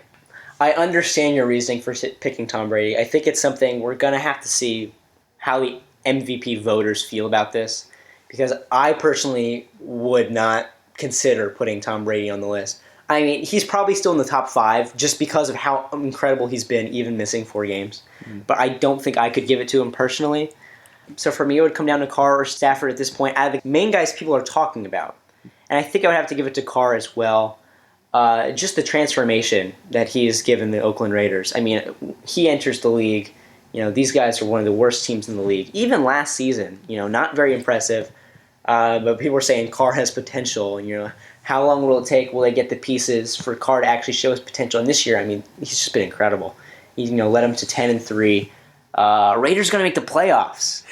I understand your reasoning for picking Tom Brady. I think it's something we're going to have to see how the MVP voters feel about this, because I personally would not consider putting Tom Brady on the list. I mean, he's probably still in the top 5 just because of how incredible he's been, even missing 4 games. But I don't think I could give it to him personally. So for me, it would come down to Carr or Stafford at this point. Out of the main guys people are talking about. And I think I would have to give it to Carr as well. Just the transformation that he has given the Oakland Raiders. I mean, he enters the league. These guys are one of the worst teams in the league. Even last season, not very impressive. But people were saying Carr has potential. And, how long will it take? Will they get the pieces for Carr to actually show his potential? And this year, I mean, he's just been incredible. He led them to 10-3. Raiders are going to make the playoffs.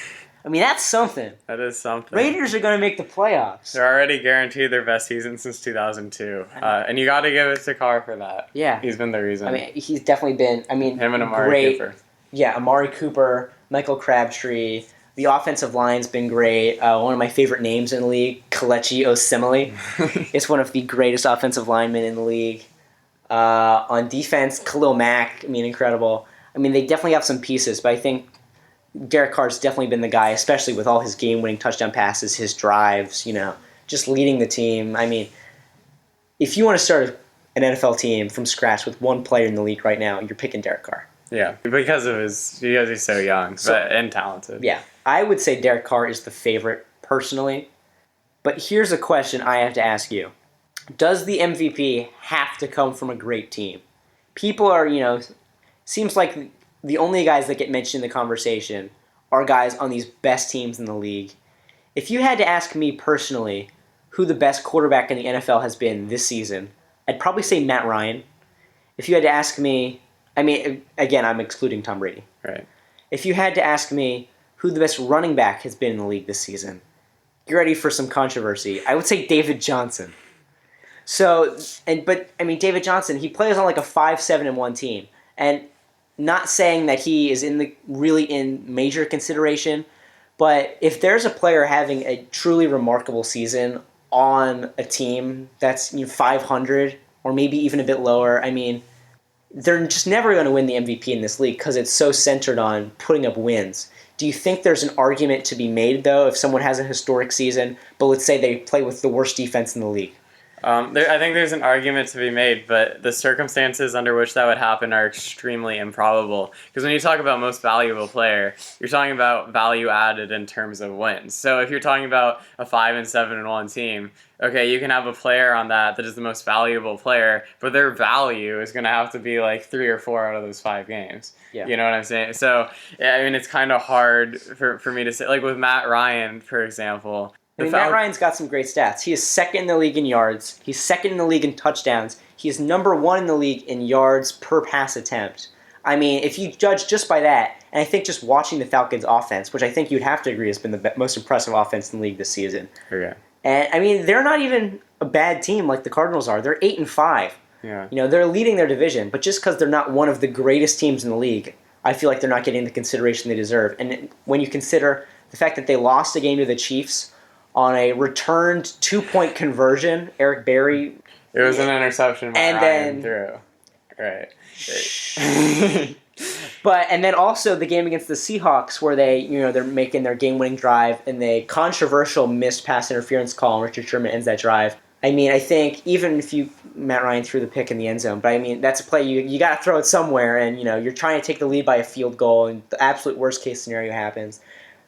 I mean, that's something. That is something. Raiders are going to make the playoffs. They're already guaranteed their best season since 2002. And you got to give it to Carr for that. Yeah. He's been the reason. I mean, he's definitely been, him and Amari Cooper. Yeah, Amari Cooper, Michael Crabtree. The offensive line's been great. One of my favorite names in the league, Kelechi Osemele. It's one of the greatest offensive linemen in the league. On defense, Khalil Mack, incredible. They definitely have some pieces, but I think Derek Carr's definitely been the guy, especially with all his game-winning touchdown passes, his drives, just leading the team. If you want to start an NFL team from scratch with one player in the league right now, you're picking Derek Carr. Yeah, because he's so young and talented. Yeah, I would say Derek Carr is the favorite personally. But here's a question I have to ask you. Does the MVP have to come from a great team? People are, seems like the only guys that get mentioned in the conversation are guys on these best teams in the league. If you had to ask me personally who the best quarterback in the NFL has been this season, I'd probably say Matt Ryan. If you had to ask me, again, I'm excluding Tom Brady. Right. If you had to ask me who the best running back has been in the league this season, you're ready for some controversy. I would say David Johnson. David Johnson, he plays on like a 5-7-1 team. And not saying that he is really in major consideration, but if there's a player having a truly remarkable season on a team that's 500 or maybe even a bit lower, they're just never going to win the MVP in this league because it's so centered on putting up wins. Do you think there's an argument to be made, though, if someone has a historic season, but let's say they play with the worst defense in the league? I think there's an argument to be made, but the circumstances under which that would happen are extremely improbable. Because when you talk about most valuable player, you're talking about value added in terms of wins. So if you're talking about a 5-7-1 team, okay, you can have a player on that is the most valuable player, but their value is going to have to be like 3 or 4 out of those 5 games. Yeah. You know what I'm saying? So, it's kind of hard for me to say. Like with Matt Ryan, for example. Matt Ryan's got some great stats. He is second in the league in yards. He's second in the league in touchdowns. He is number 1 in the league in yards per pass attempt. If you judge just by that, and I think just watching the Falcons' offense, which I think you'd have to agree has been the most impressive offense in the league this season. Okay. And they're not even a bad team like the Cardinals are. They're 8-5. Yeah. They're leading their division, but just because they're not one of the greatest teams in the league, I feel like they're not getting the consideration they deserve. And when you consider the fact that they lost a game to the Chiefs on a returned 2-point conversion, Eric Berry. It was an interception by Ryan threw. Right. And then also the game against the Seahawks where they're making their game-winning drive and the controversial missed pass interference call and Richard Sherman ends that drive. I think even if Matt Ryan threw the pick in the end zone, but that's a play you got to throw it somewhere and you're trying to take the lead by a field goal and the absolute worst case scenario happens.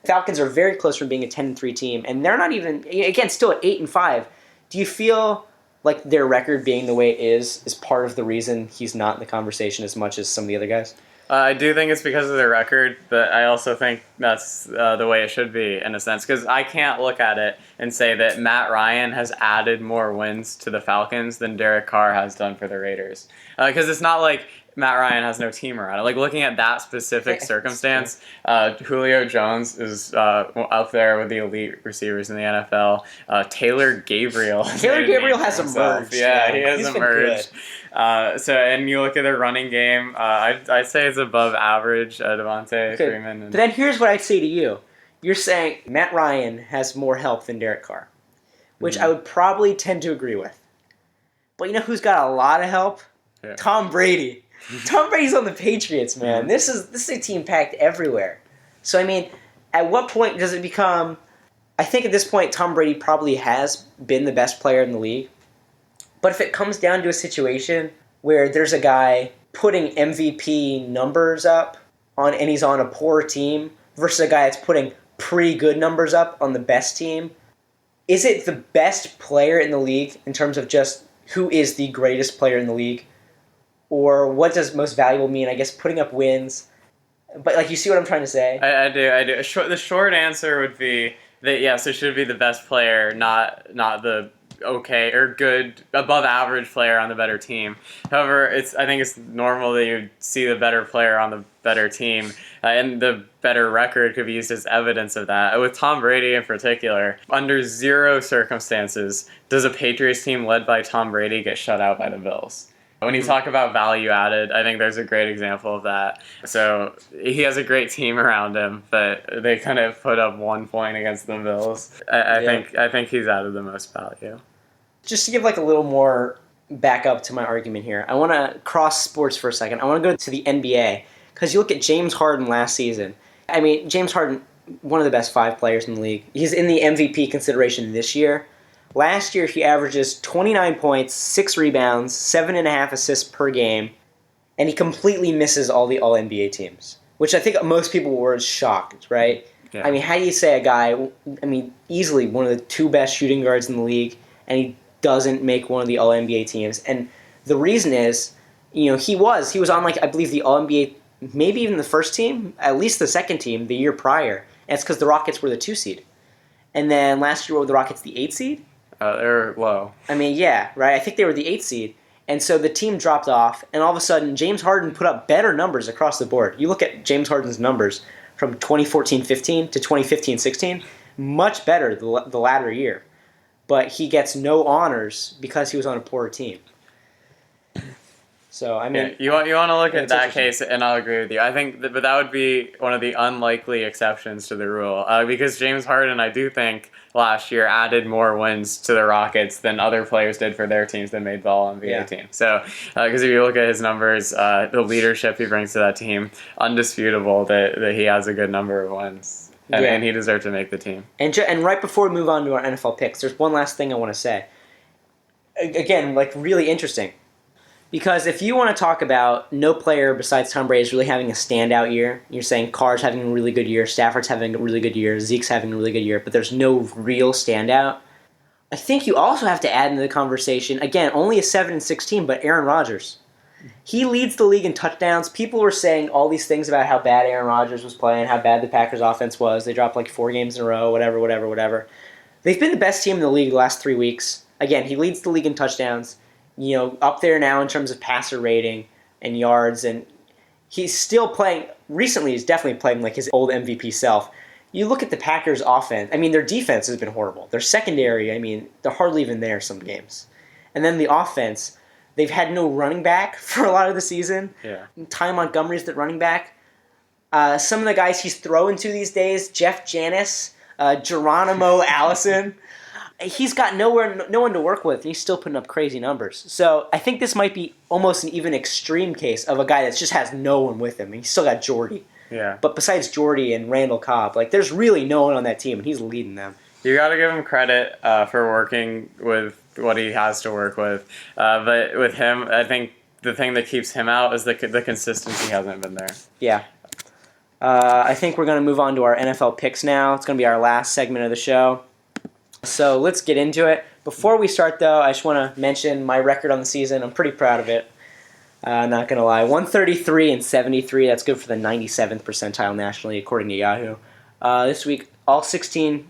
Falcons are very close from being a 10-3 team, and they're not even, again, still at 8-5. Do you feel like their record being the way it is part of the reason he's not in the conversation as much as some of the other guys? I do think it's because of their record, but I also think that's the way it should be in a sense. Because I can't look at it and say that Matt Ryan has added more wins to the Falcons than Derek Carr has done for the Raiders. Because it's not like Matt Ryan has no team around it. Like looking at that specific circumstance, Julio Jones is up there with the elite receivers in the NFL. Taylor Gabriel. Has emerged. Yeah, he has emerged. And you look at their running game, I'd say it's above average, Devontae Freeman. But then here's what I'd say to you. You're saying Matt Ryan has more help than Derek Carr, which I would probably tend to agree with. But you know who's got a lot of help? Yeah. Tom Brady. Tom Brady's on the Patriots, man. This is a team packed everywhere. So, at what point does it become... I think at this point, Tom Brady probably has been the best player in the league. But if it comes down to a situation where there's a guy putting MVP numbers up and he's on a poor team versus a guy that's putting pretty good numbers up on the best team, is it the best player in the league in terms of just who is the greatest player in the league? Or what does most valuable mean? I guess putting up wins. But like, you see what I'm trying to say? I do. The short answer would be that yes, it should be the best player, not the okay or good, above average player on the better team. However, I think it's normal that you see the better player on the better team, and the better record could be used as evidence of that. With Tom Brady in particular, under zero circumstances does a Patriots team led by Tom Brady get shut out by the Bills. When you talk about value added, I think there's a great example of that. So he has a great team around him, but they kind of put up 1 point against the Bills. I think he's added the most value. Just to give like a little more backup to my argument here, I want to cross sports for a second. I want to go to the NBA because you look at James Harden last season. I mean, James Harden, one of the best 5 players in the league. He's in the MVP consideration this year. Last year, he averages 29 points, 6 rebounds, 7.5 assists per game, and he completely misses all the All-NBA teams, which I think most people were shocked, right? Yeah. I mean, how do you say a guy, easily one of the 2 best shooting guards in the league, and he doesn't make one of the All-NBA teams? And the reason is, he was on, I believe, the All-NBA, maybe even the first team, at least the second team, the year prior, and it's because the Rockets were the 2 seed. And then last year, were the Rockets the 8 seed? They're low. Yeah, right. I think they were the 8th seed. And so the team dropped off, and all of a sudden, James Harden put up better numbers across the board. You look at James Harden's numbers from 2014-15 to 2015-16, much better the latter year. But he gets no honors because he was on a poorer team. So, you want to look at that case, and I'll agree with you. I think but that would be one of the unlikely exceptions to the rule. Because James Harden, I do think, last year added more wins to the Rockets than other players did for their teams that made the All-NBA team. So, because if you look at his numbers, the leadership he brings to that team, undisputable that he has a good number of wins. And he deserved to make the team. And right before we move on to our NFL picks, there's one last thing I want to say. Again, really interesting. Because if you want to talk about no player besides Tom Brady is really having a standout year, you're saying Carr's having a really good year, Stafford's having a really good year, Zeke's having a really good year, but there's no real standout, I think you also have to add into the conversation, again, only a 7-16, but Aaron Rodgers. He leads the league in touchdowns. People were saying all these things about how bad Aaron Rodgers was playing, how bad the Packers offense was. They dropped 4 games in a row, whatever. They've been the best team in the league the last 3 weeks. Again, he leads the league in touchdowns. Up there now in terms of passer rating and yards, and he's still playing. Recently, he's definitely playing like his old MVP self. You look at the Packers' offense. Their defense has been horrible. Their secondary, they're hardly even there some games. And then the offense, they've had no running back for a lot of the season. Yeah. Ty Montgomery's the running back. Some of the guys he's throwing to these days, Jeff Janis, Geronimo Allison. He's got no one to work with, and he's still putting up crazy numbers. So I think this might be almost an even extreme case of a guy that just has no one with him. He's still got Jordy. Yeah. But besides Jordy and Randall Cobb, there's really no one on that team, and he's leading them. You got to give him credit for working with what he has to work with. But with him, I think the thing that keeps him out is the consistency hasn't been there. Yeah. I think we're going to move on to our NFL picks now. It's going to be our last segment of the show. So let's get into it. Before we start, though, I just want to mention my record on the season. I'm pretty proud of it. Not going to lie. 133-73. That's good for the 97th percentile nationally, according to Yahoo. This week, all 16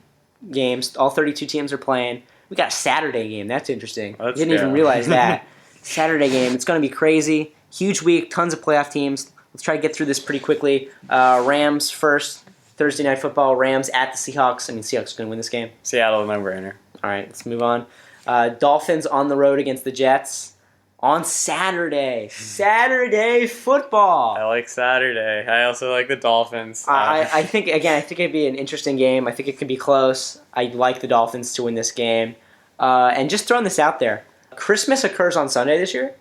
games, all 32 teams are playing. We got a Saturday game. That's interesting. Didn't even realize that. Saturday game. It's going to be crazy. Huge week. Tons of playoff teams. Let's try to get through this pretty quickly. Rams first. Thursday Night Football, Rams at the Seahawks. Seahawks are going to win this game. Seattle, no-brainer. All right, let's move on. Dolphins on the road against the Jets on Saturday. Saturday football. I like Saturday. I also like the Dolphins. I think it'd be an interesting game. I think it could be close. I like the Dolphins to win this game. And just throwing this out there, Christmas occurs on Sunday this year.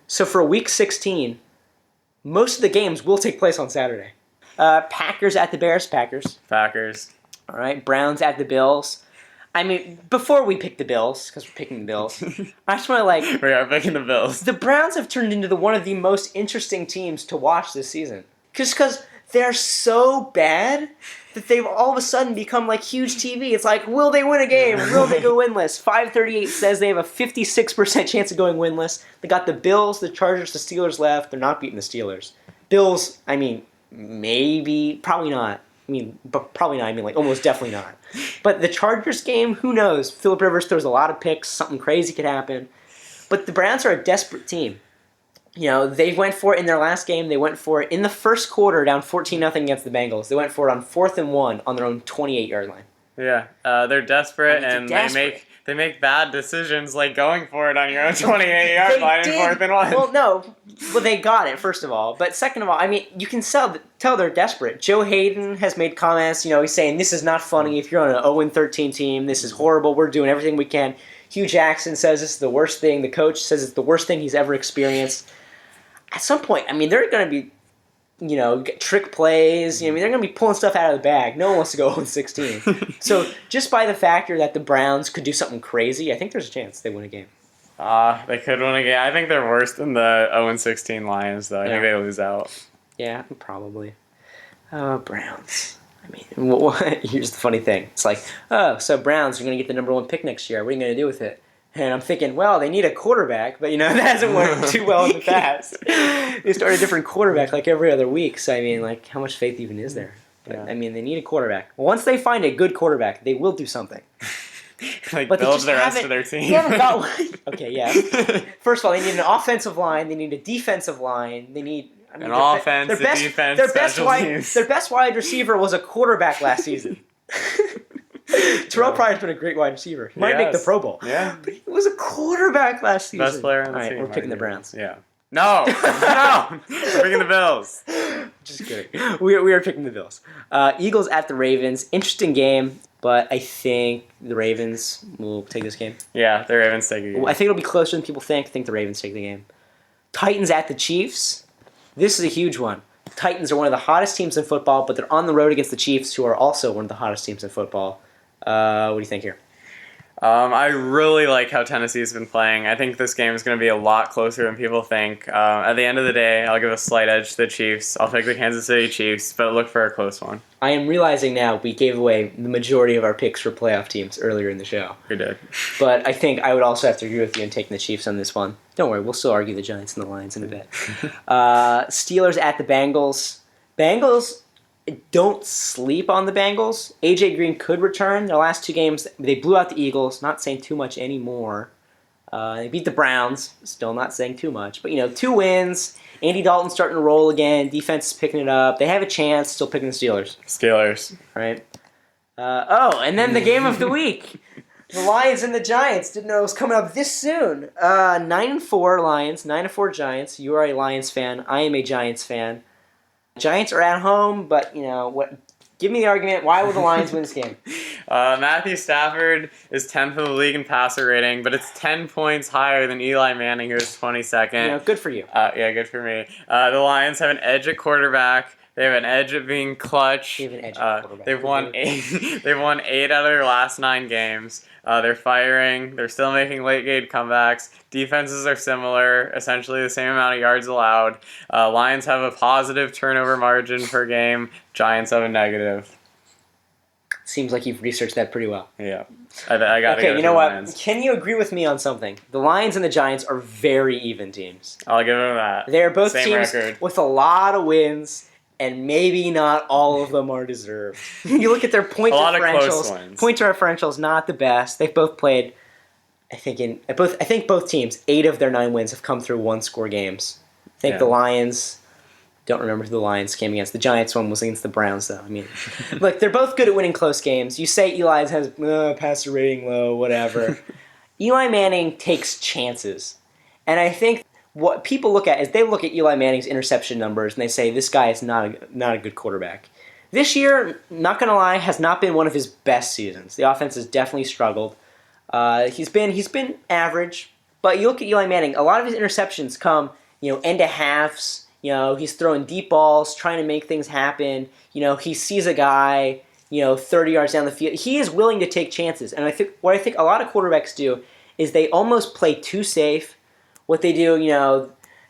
So for week 16, most of the games will take place on Saturday. Packers at the Bears. Packers. Packers. All right. Browns at the Bills. I mean, before we pick the Bills, because we're picking the Bills, I just want to We are picking the Bills. the Browns have turned into one of the most interesting teams to watch this season. Just because they're so bad that they've all of a sudden become like huge TV. It's like, will they win a game? Will they go winless? 538 says they have a 56% chance of going winless. They got the Bills, the Chargers, the Steelers left. They're not beating the Steelers. Bills, I mean, maybe, probably not. Probably not. I mean, like, almost definitely not. But the Chargers game, who knows? Phillip Rivers throws a lot of picks. Something crazy could happen. But the Browns are a desperate team. You know, they went for it in their last game. They went for it in the first quarter, down 14-0 against the Bengals. They went for it on 4th and 1 on their own 28-yard line. Yeah, they're desperate, and they make bad decisions, like going for it on your own 28-yard line in 4th and 1. Well, no. Well, they got it, first of all. But second of all, I mean, you can tell they're desperate. Joe Hayden has made comments, you know, he's saying, this is not funny if you're on an 0-13 team. This is horrible. We're doing everything we can. Hugh Jackson says this is the worst thing. The coach says it's the worst thing he's ever experienced. At some point, I mean, they're going to be, you know, trick plays. You know, I mean, they're going to be pulling stuff out of the bag. No one wants to go 0-16. So just by the factor that the Browns could do something crazy, I think there's a chance they win a game. They could win a game. I think they're worse than the 0-16 Lions, though. I think they lose out. Yeah, probably. Browns. I mean, here's the funny thing. It's like, oh, so Browns are going to get the number 1 pick next year. What are you going to do with it? And I'm thinking, well, they need a quarterback, but, you know, that hasn't worked too well in the past. They start a different quarterback like every other week. So, I mean, like, how much faith even is there? But, I mean, they need a quarterback. Once they find a good quarterback, they will do something. Like, but build the rest of their team. They haven't got one. Okay, yeah. First of all, they need an offensive line. They need a defensive line. They need... I mean, an offense, a defense, special teams. Their best wide receiver was a quarterback last season. Terrell Pryor's been a great wide receiver. He might make the Pro Bowl. Yeah. But he was a quarterback last season. Best player on the team. We're picking the Browns. Yeah. No! No! We're picking the Bills. Just kidding. We are picking the Bills. Eagles at the Ravens. Interesting game, but I think the Ravens will take this game. Yeah, the Ravens take a game. I think it'll be closer than people think. I think the Ravens take the game. Titans at the Chiefs. This is a huge one. Titans are one of the hottest teams in football, but they're on the road against the Chiefs, who are also one of the hottest teams in football. What do you think here? I really like how Tennessee's been playing. I think this game is going to be a lot closer than people think. At the end of the day, I'll give a slight edge to the Chiefs. I'll pick the Kansas City Chiefs, but look for a close one. I am realizing now we gave away the majority of our picks for playoff teams earlier in the show. We did. But I think I would also have to agree with you in taking the Chiefs on this one. Don't worry, we'll still argue the Giants and the Lions in a bit. Steelers at the Bengals. Bengals... Don't sleep on the Bengals. A.J. Green could return. Their last 2 games, they blew out the Eagles. Not saying too much anymore. They beat the Browns. Still not saying too much. But, you know, 2 wins. Andy Dalton's starting to roll again. Defense is picking it up. They have a chance. Still picking the Steelers. Steelers. Right. And then the game of the week. The Lions and the Giants. Didn't know it was coming up this soon. 9-4 Lions. 9-4 Giants. You are a Lions fan. I am a Giants fan. Giants are at home, but, you know, what? Give me the argument. Why will the Lions win this game? Matthew Stafford is 10th in the league in passer rating, but it's 10 points higher than Eli Manning, who is 22nd. You know, good for you. Yeah, good for me. The Lions have an edge at quarterback. They have an edge at being clutch. They have an edge at quarterback. They've won 8. They've won 8 out of their last 9 games. They're firing. They're still making late-game comebacks. Defenses are similar, essentially the same amount of yards allowed. Lions have a positive turnover margin per game. Giants have a negative. Seems like you've researched that pretty well. Yeah. I got to Okay, go you know what? Lions. Can you agree with me on something? The Lions and the Giants are very even teams. I'll give them that. They're both Same teams record. with a lot of wins, and maybe not all of them are deserved. You look at their point A lot of close differentials. ones. Point differentials not the best. They've both played. I think both teams, 8 of their 9 wins have come through 1-score games. I think the Lions. Don't remember who the Lions came against. The Giants one was against the Browns, though. I mean, look, they're both good at winning close games. You say Eli has passer rating low, whatever. Eli Manning takes chances, and I think what people look at is they look at Eli Manning's interception numbers and they say this guy is not a good quarterback. This year, not gonna lie, has not been one of his best seasons. The offense has definitely struggled. He's been average, but you look at Eli Manning. A lot of his interceptions come, end of halves. He's throwing deep balls, trying to make things happen. He sees a guy, 30 yards down the field. He is willing to take chances. And what I think a lot of quarterbacks do is they almost play too safe. What they do,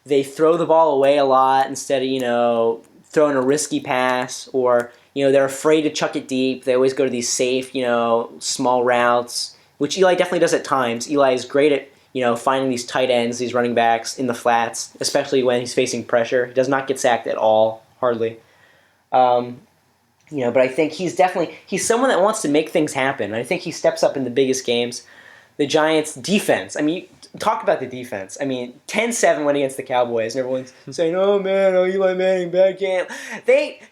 they throw the ball away a lot instead of, throwing a risky pass, or, they're afraid to chuck it deep. They always go to these safe, small routes, which Eli definitely does at times. Eli is great at, finding these tight ends, these running backs in the flats, especially when he's facing pressure. He does not get sacked at all, hardly. But I think he's someone that wants to make things happen. I think he steps up in the biggest games. The Giants' defense, talk about the defense. 10-7 went against the Cowboys, and everyone's saying, oh man, Eli Manning, bad game.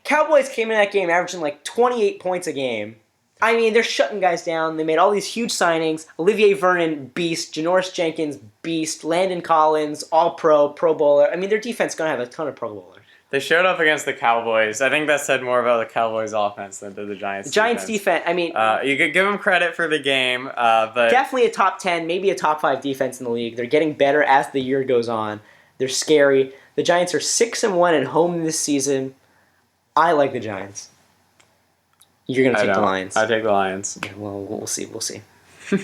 Cowboys came in that game averaging like 28 points a game. They're shutting guys down. They made all these huge signings. Olivier Vernon, beast. Janoris Jenkins, beast. Landon Collins, all-pro, Pro Bowler. Their defense is going to have a ton of Pro Bowlers. They showed up against the Cowboys. I think that said more about the Cowboys' offense than the Giants' Giants' defense. You could give them credit for the game, but definitely a top 10, maybe a top 5 defense in the league. They're getting better as the year goes on. They're scary. The Giants are 6-1 at home this season. I like the Giants. You're going to take the Lions. I take the Lions. Yeah, well, we'll see. All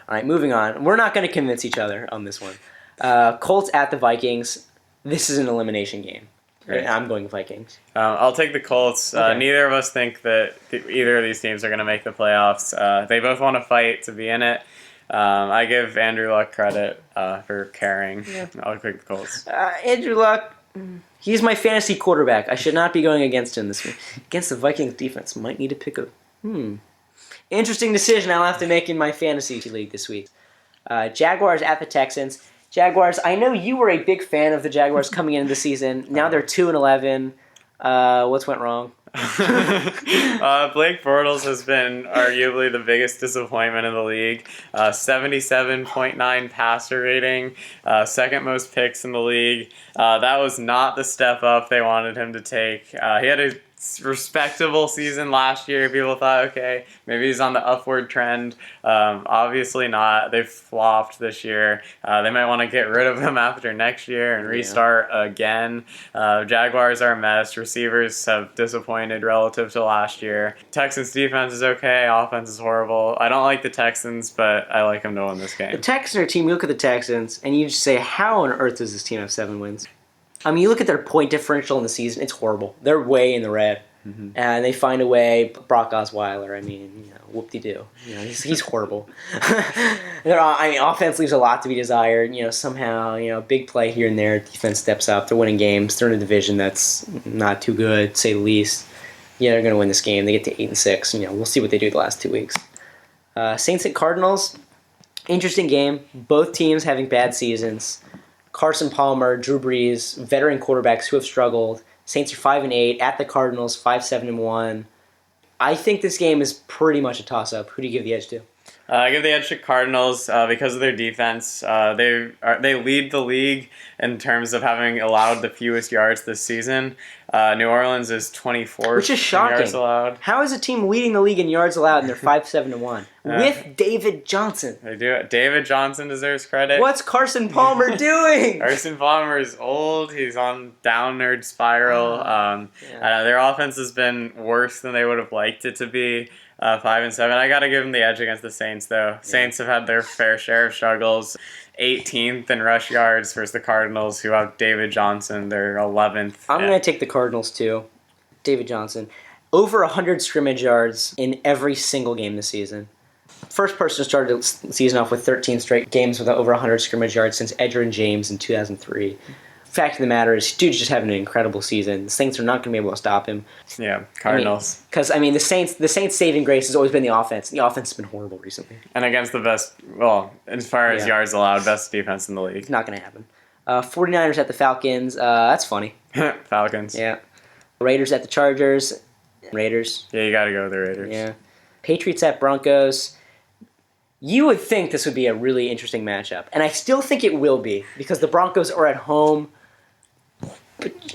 right, moving on. We're not going to convince each other on this one. Colts at the Vikings. This is an elimination game. Right. I'm going Vikings. I'll take the Colts. Okay. Neither of us think that either of these teams are going to make the playoffs. They both want to fight to be in it. I give Andrew Luck credit for caring. Yeah. I'll pick the Colts. Andrew Luck, he's my fantasy quarterback. I should not be going against him this week. Against the Vikings defense, might need to pick a interesting decision I'll have to make in my fantasy league this week. Jaguars at the Texans. Jaguars, I know you were a big fan of the Jaguars coming into the season. Now they're 2-11. What's went wrong? Blake Bortles has been arguably the biggest disappointment in the league. 77.9 passer rating, second most picks in the league. That was not the step up they wanted him to take. He had a respectable season last year. People thought, okay, maybe he's on the upward trend. Obviously not. They've flopped this year. They might want to get rid of him after next year and restart again. Jaguars are a mess. Receivers have disappointed relative to last year. Texans defense is okay. Offense is horrible. I don't like the Texans, but I like them to win this game. The Texans are a team, you look at the Texans, and you just say, how on earth does this team have 7 wins? You look at their point differential in the season, it's horrible. They're way in the red. Mm-hmm. And they find a way. Brock Osweiler, whoop-de-doo. He's horrible. Offense leaves a lot to be desired. Somehow, big play here and there. Defense steps up. They're winning games. They're in a division that's not too good, to say the least. Yeah, they're going to win this game. They get to 8-6. We'll see what they do the last 2 weeks. Saints at Cardinals. Interesting game. Both teams having bad seasons. Carson Palmer, Drew Brees, veteran quarterbacks who have struggled. Saints are 5-8 at the Cardinals, 5-7-1. I think this game is pretty much a toss-up. Who do you give the edge to? I give the edge to Cardinals because of their defense. They lead the league in terms of having allowed the fewest yards this season. New Orleans is 24th, which is shocking. Yards allowed. How is a team leading the league in yards allowed and they're 5-7-1 with David Johnson? They do it. David Johnson deserves credit. What's Carson Palmer doing? Carson Palmer is old. He's on downward spiral. Their offense has been worse than they would have liked it to be. 5-7. I gotta give them the edge against the Saints, though. Saints have had their fair share of struggles. 18th in rush yards versus the Cardinals, who have David Johnson. They're 11th. I'm gonna take the Cardinals too. David Johnson, over 100 scrimmage yards in every single game this season. First person to start the season off with 13 straight games with over 100 scrimmage yards since Edgerrin James in 2003. Fact of the matter is, dude's just having an incredible season. The Saints are not going to be able to stop him. Yeah, Cardinals. Because the Saints' saving grace has always been the offense. The offense has been horrible recently. And against the best, as far as yards allowed, best defense in the league. It's not going to happen. 49ers at the Falcons. That's funny. Falcons. Yeah. Raiders at the Chargers. Raiders. Yeah, you got to go with the Raiders. Yeah. Patriots at Broncos. You would think this would be a really interesting matchup. And I still think it will be because the Broncos are at home. But,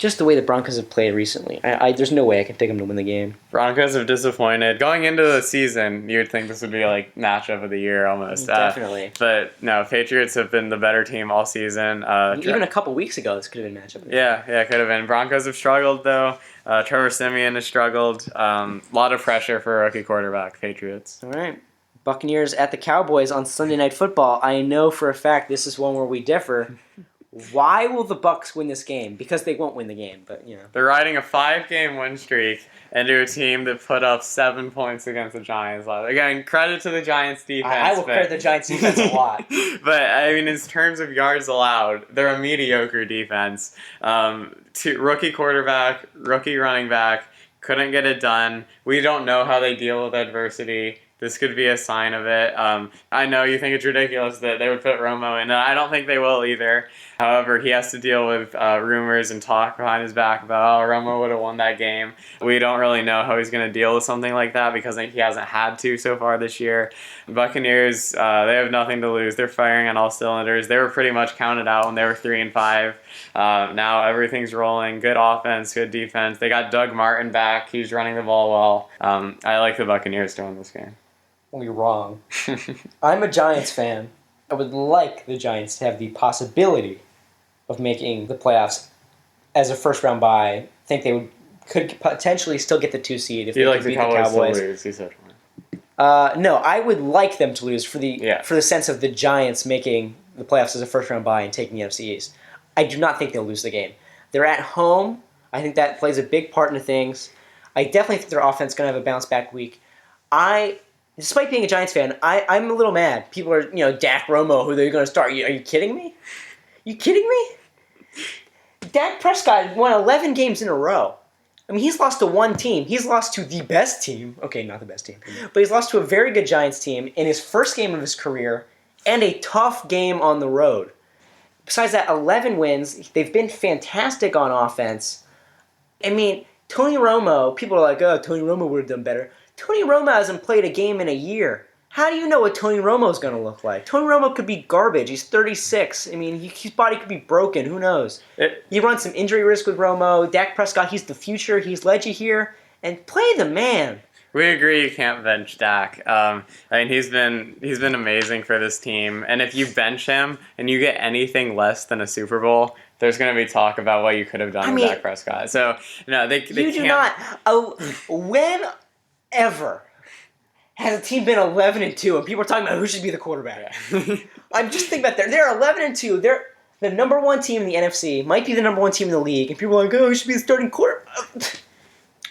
just the way the Broncos have played recently. There's no way I can pick them to win the game. Broncos have disappointed. Going into the season, you would think this would be like matchup of the year almost. Definitely. But no, Patriots have been the better team all season. Even a couple weeks ago, this could have been matchup. Yeah, it could have been. Broncos have struggled though. Trevor Siemian has struggled. A lot of pressure for a rookie quarterback. Patriots. All right. Buccaneers at the Cowboys on Sunday Night Football. I know for a fact this is one where we differ. Why will the Bucs win this game? Because they won't win the game, but you know. They're riding a 5-game win streak into a team that put up 7 points against the Giants. Again, credit to the Giants defense. I will credit the Giants defense a lot. But I mean, in terms of yards allowed, they're a mediocre defense. Rookie quarterback, rookie running back, couldn't get it done. We don't know how they deal with adversity. This could be a sign of it. I know you think it's ridiculous that they would put Romo in. I don't think they will either. However, he has to deal with rumors and talk behind his back about, Romo would have won that game. We don't really know how he's going to deal with something like that because he hasn't had to so far this year. Buccaneers, they have nothing to lose. They're firing on all cylinders. They were pretty much counted out when they were 3-5. Now everything's rolling. Good offense, good defense. They got Doug Martin back. He's running the ball well. I like the Buccaneers to win this game. Well, you're wrong. I'm a Giants fan. I would like the Giants to have the possibility of making the playoffs as a first-round bye. I think they could potentially still get the 2 seed if they could beat the Cowboys. To lose, he said. No, I would like them to lose for the sense of the Giants making the playoffs as a first-round bye and taking the NFC East. I do not think they'll lose the game. They're at home. I think that plays a big part into things. I definitely think their offense is going to have a bounce-back week. Despite being a Giants fan, I'm a little mad. People are, Dak Romo, who they're going to start. Are you kidding me? You kidding me? Dak Prescott won 11 games in a row. I mean, he's lost to one team. He's lost to the best team. Okay, not the best team. But he's lost to a very good Giants team in his first game of his career and a tough game on the road. Besides that, 11 wins. They've been fantastic on offense. I mean, Tony Romo, people are like, Tony Romo would have done better. Tony Romo hasn't played a game in a year. How do you know what Tony Romo is going to look like? Tony Romo could be garbage. He's 36. I mean, his body could be broken. Who knows? You run some injury risk with Romo. Dak Prescott, he's the future. He's led you here. And play the man. We agree you can't bench Dak. I mean, he's been amazing for this team. And if you bench him and you get anything less than a Super Bowl, there's going to be talk about what you could have done with Dak Prescott. So, they can't. Do not. Whenever has a team been 11-2 and people are talking about who should be the quarterback? Yeah. I'm just thinking about they're 11-2. They're the number one team in the NFC. Might be the number one team in the league. And people are like, who should be the starting quarterback?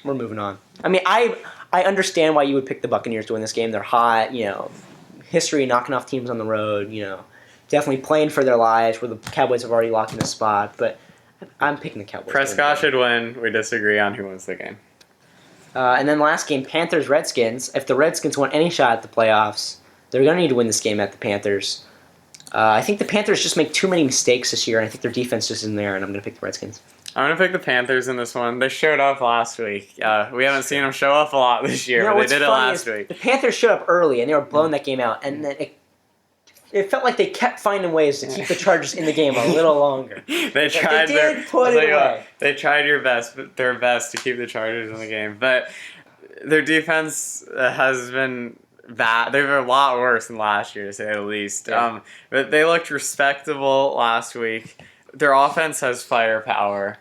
We're moving on. I mean, I understand why you would pick the Buccaneers to win this game. They're hot, history knocking off teams on the road, definitely playing for their lives where the Cowboys have already locked in a spot. But I'm picking the Cowboys. Prescott should win. We disagree on who wins the game. And then last game, Panthers-Redskins. If the Redskins want any shot at the playoffs, they're going to need to win this game at the Panthers. I think the Panthers just make too many mistakes this year, and I think their defense just isn't there, and I'm going to pick the Redskins. I'm going to pick the Panthers in this one. They showed up last week. We haven't seen them show up a lot this year, but they did it last week. The Panthers showed up early, and they were blowing that game out, and then it felt like they kept finding ways to keep the Chargers in the game a little longer. They tried They tried their best to keep the Chargers in the game, but their defense has been bad. They've been a lot worse than last year, to say the least. Yeah. But they looked respectable last week. Their offense has firepower.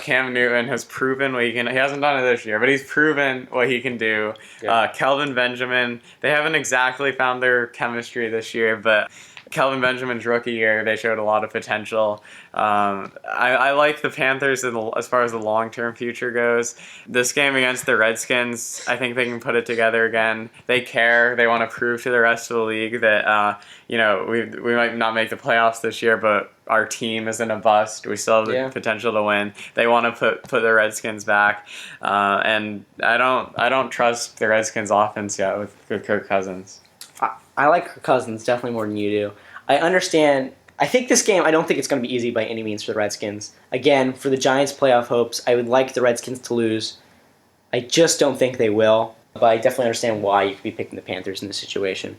Cam Newton has proven what he can. He hasn't done it this year, but he's proven what he can do. Yeah. Kelvin Benjamin, they haven't exactly found their chemistry this year, but Kelvin Benjamin's rookie year, they showed a lot of potential. I like the Panthers as far as the long-term future goes. This game against the Redskins, I think they can put it together again. They care. They want to prove to the rest of the league that we might not make the playoffs this year, but our team isn't a bust. We still have the potential to win. They want to put the Redskins back, and I don't trust the Redskins offense yet with Kirk Cousins. I like Kirk Cousins definitely more than you do. I understand. I think this game, I don't think it's going to be easy by any means for the Redskins. Again, for the Giants' playoff hopes, I would like the Redskins to lose. I just don't think they will, but I definitely understand why you could be picking the Panthers in this situation.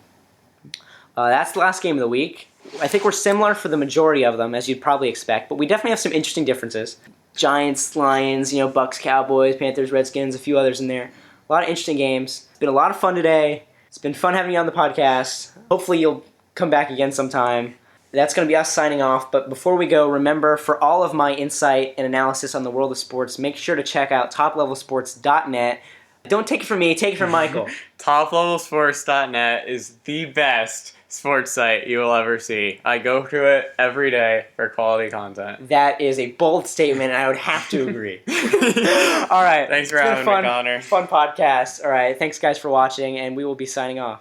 That's the last game of the week. I think we're similar for the majority of them, as you'd probably expect, but we definitely have some interesting differences. Giants, Lions, Bucks, Cowboys, Panthers, Redskins, a few others in there. A lot of interesting games. It's been a lot of fun today. It's been fun having you on the podcast. Hopefully you'll come back again sometime. That's going to be us signing off. But before we go, remember, for all of my insight and analysis on the world of sports, make sure to check out toplevelsports.net. Don't take it from me, take it from Michael. Toplevelsports.net is the best sports site you will ever see. I go to it every day for quality content. That is a bold statement, and I would have to agree. All right. Thanks for having me, Connor. Fun podcast. All right. Thanks, guys, for watching, and we will be signing off.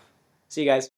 See you guys.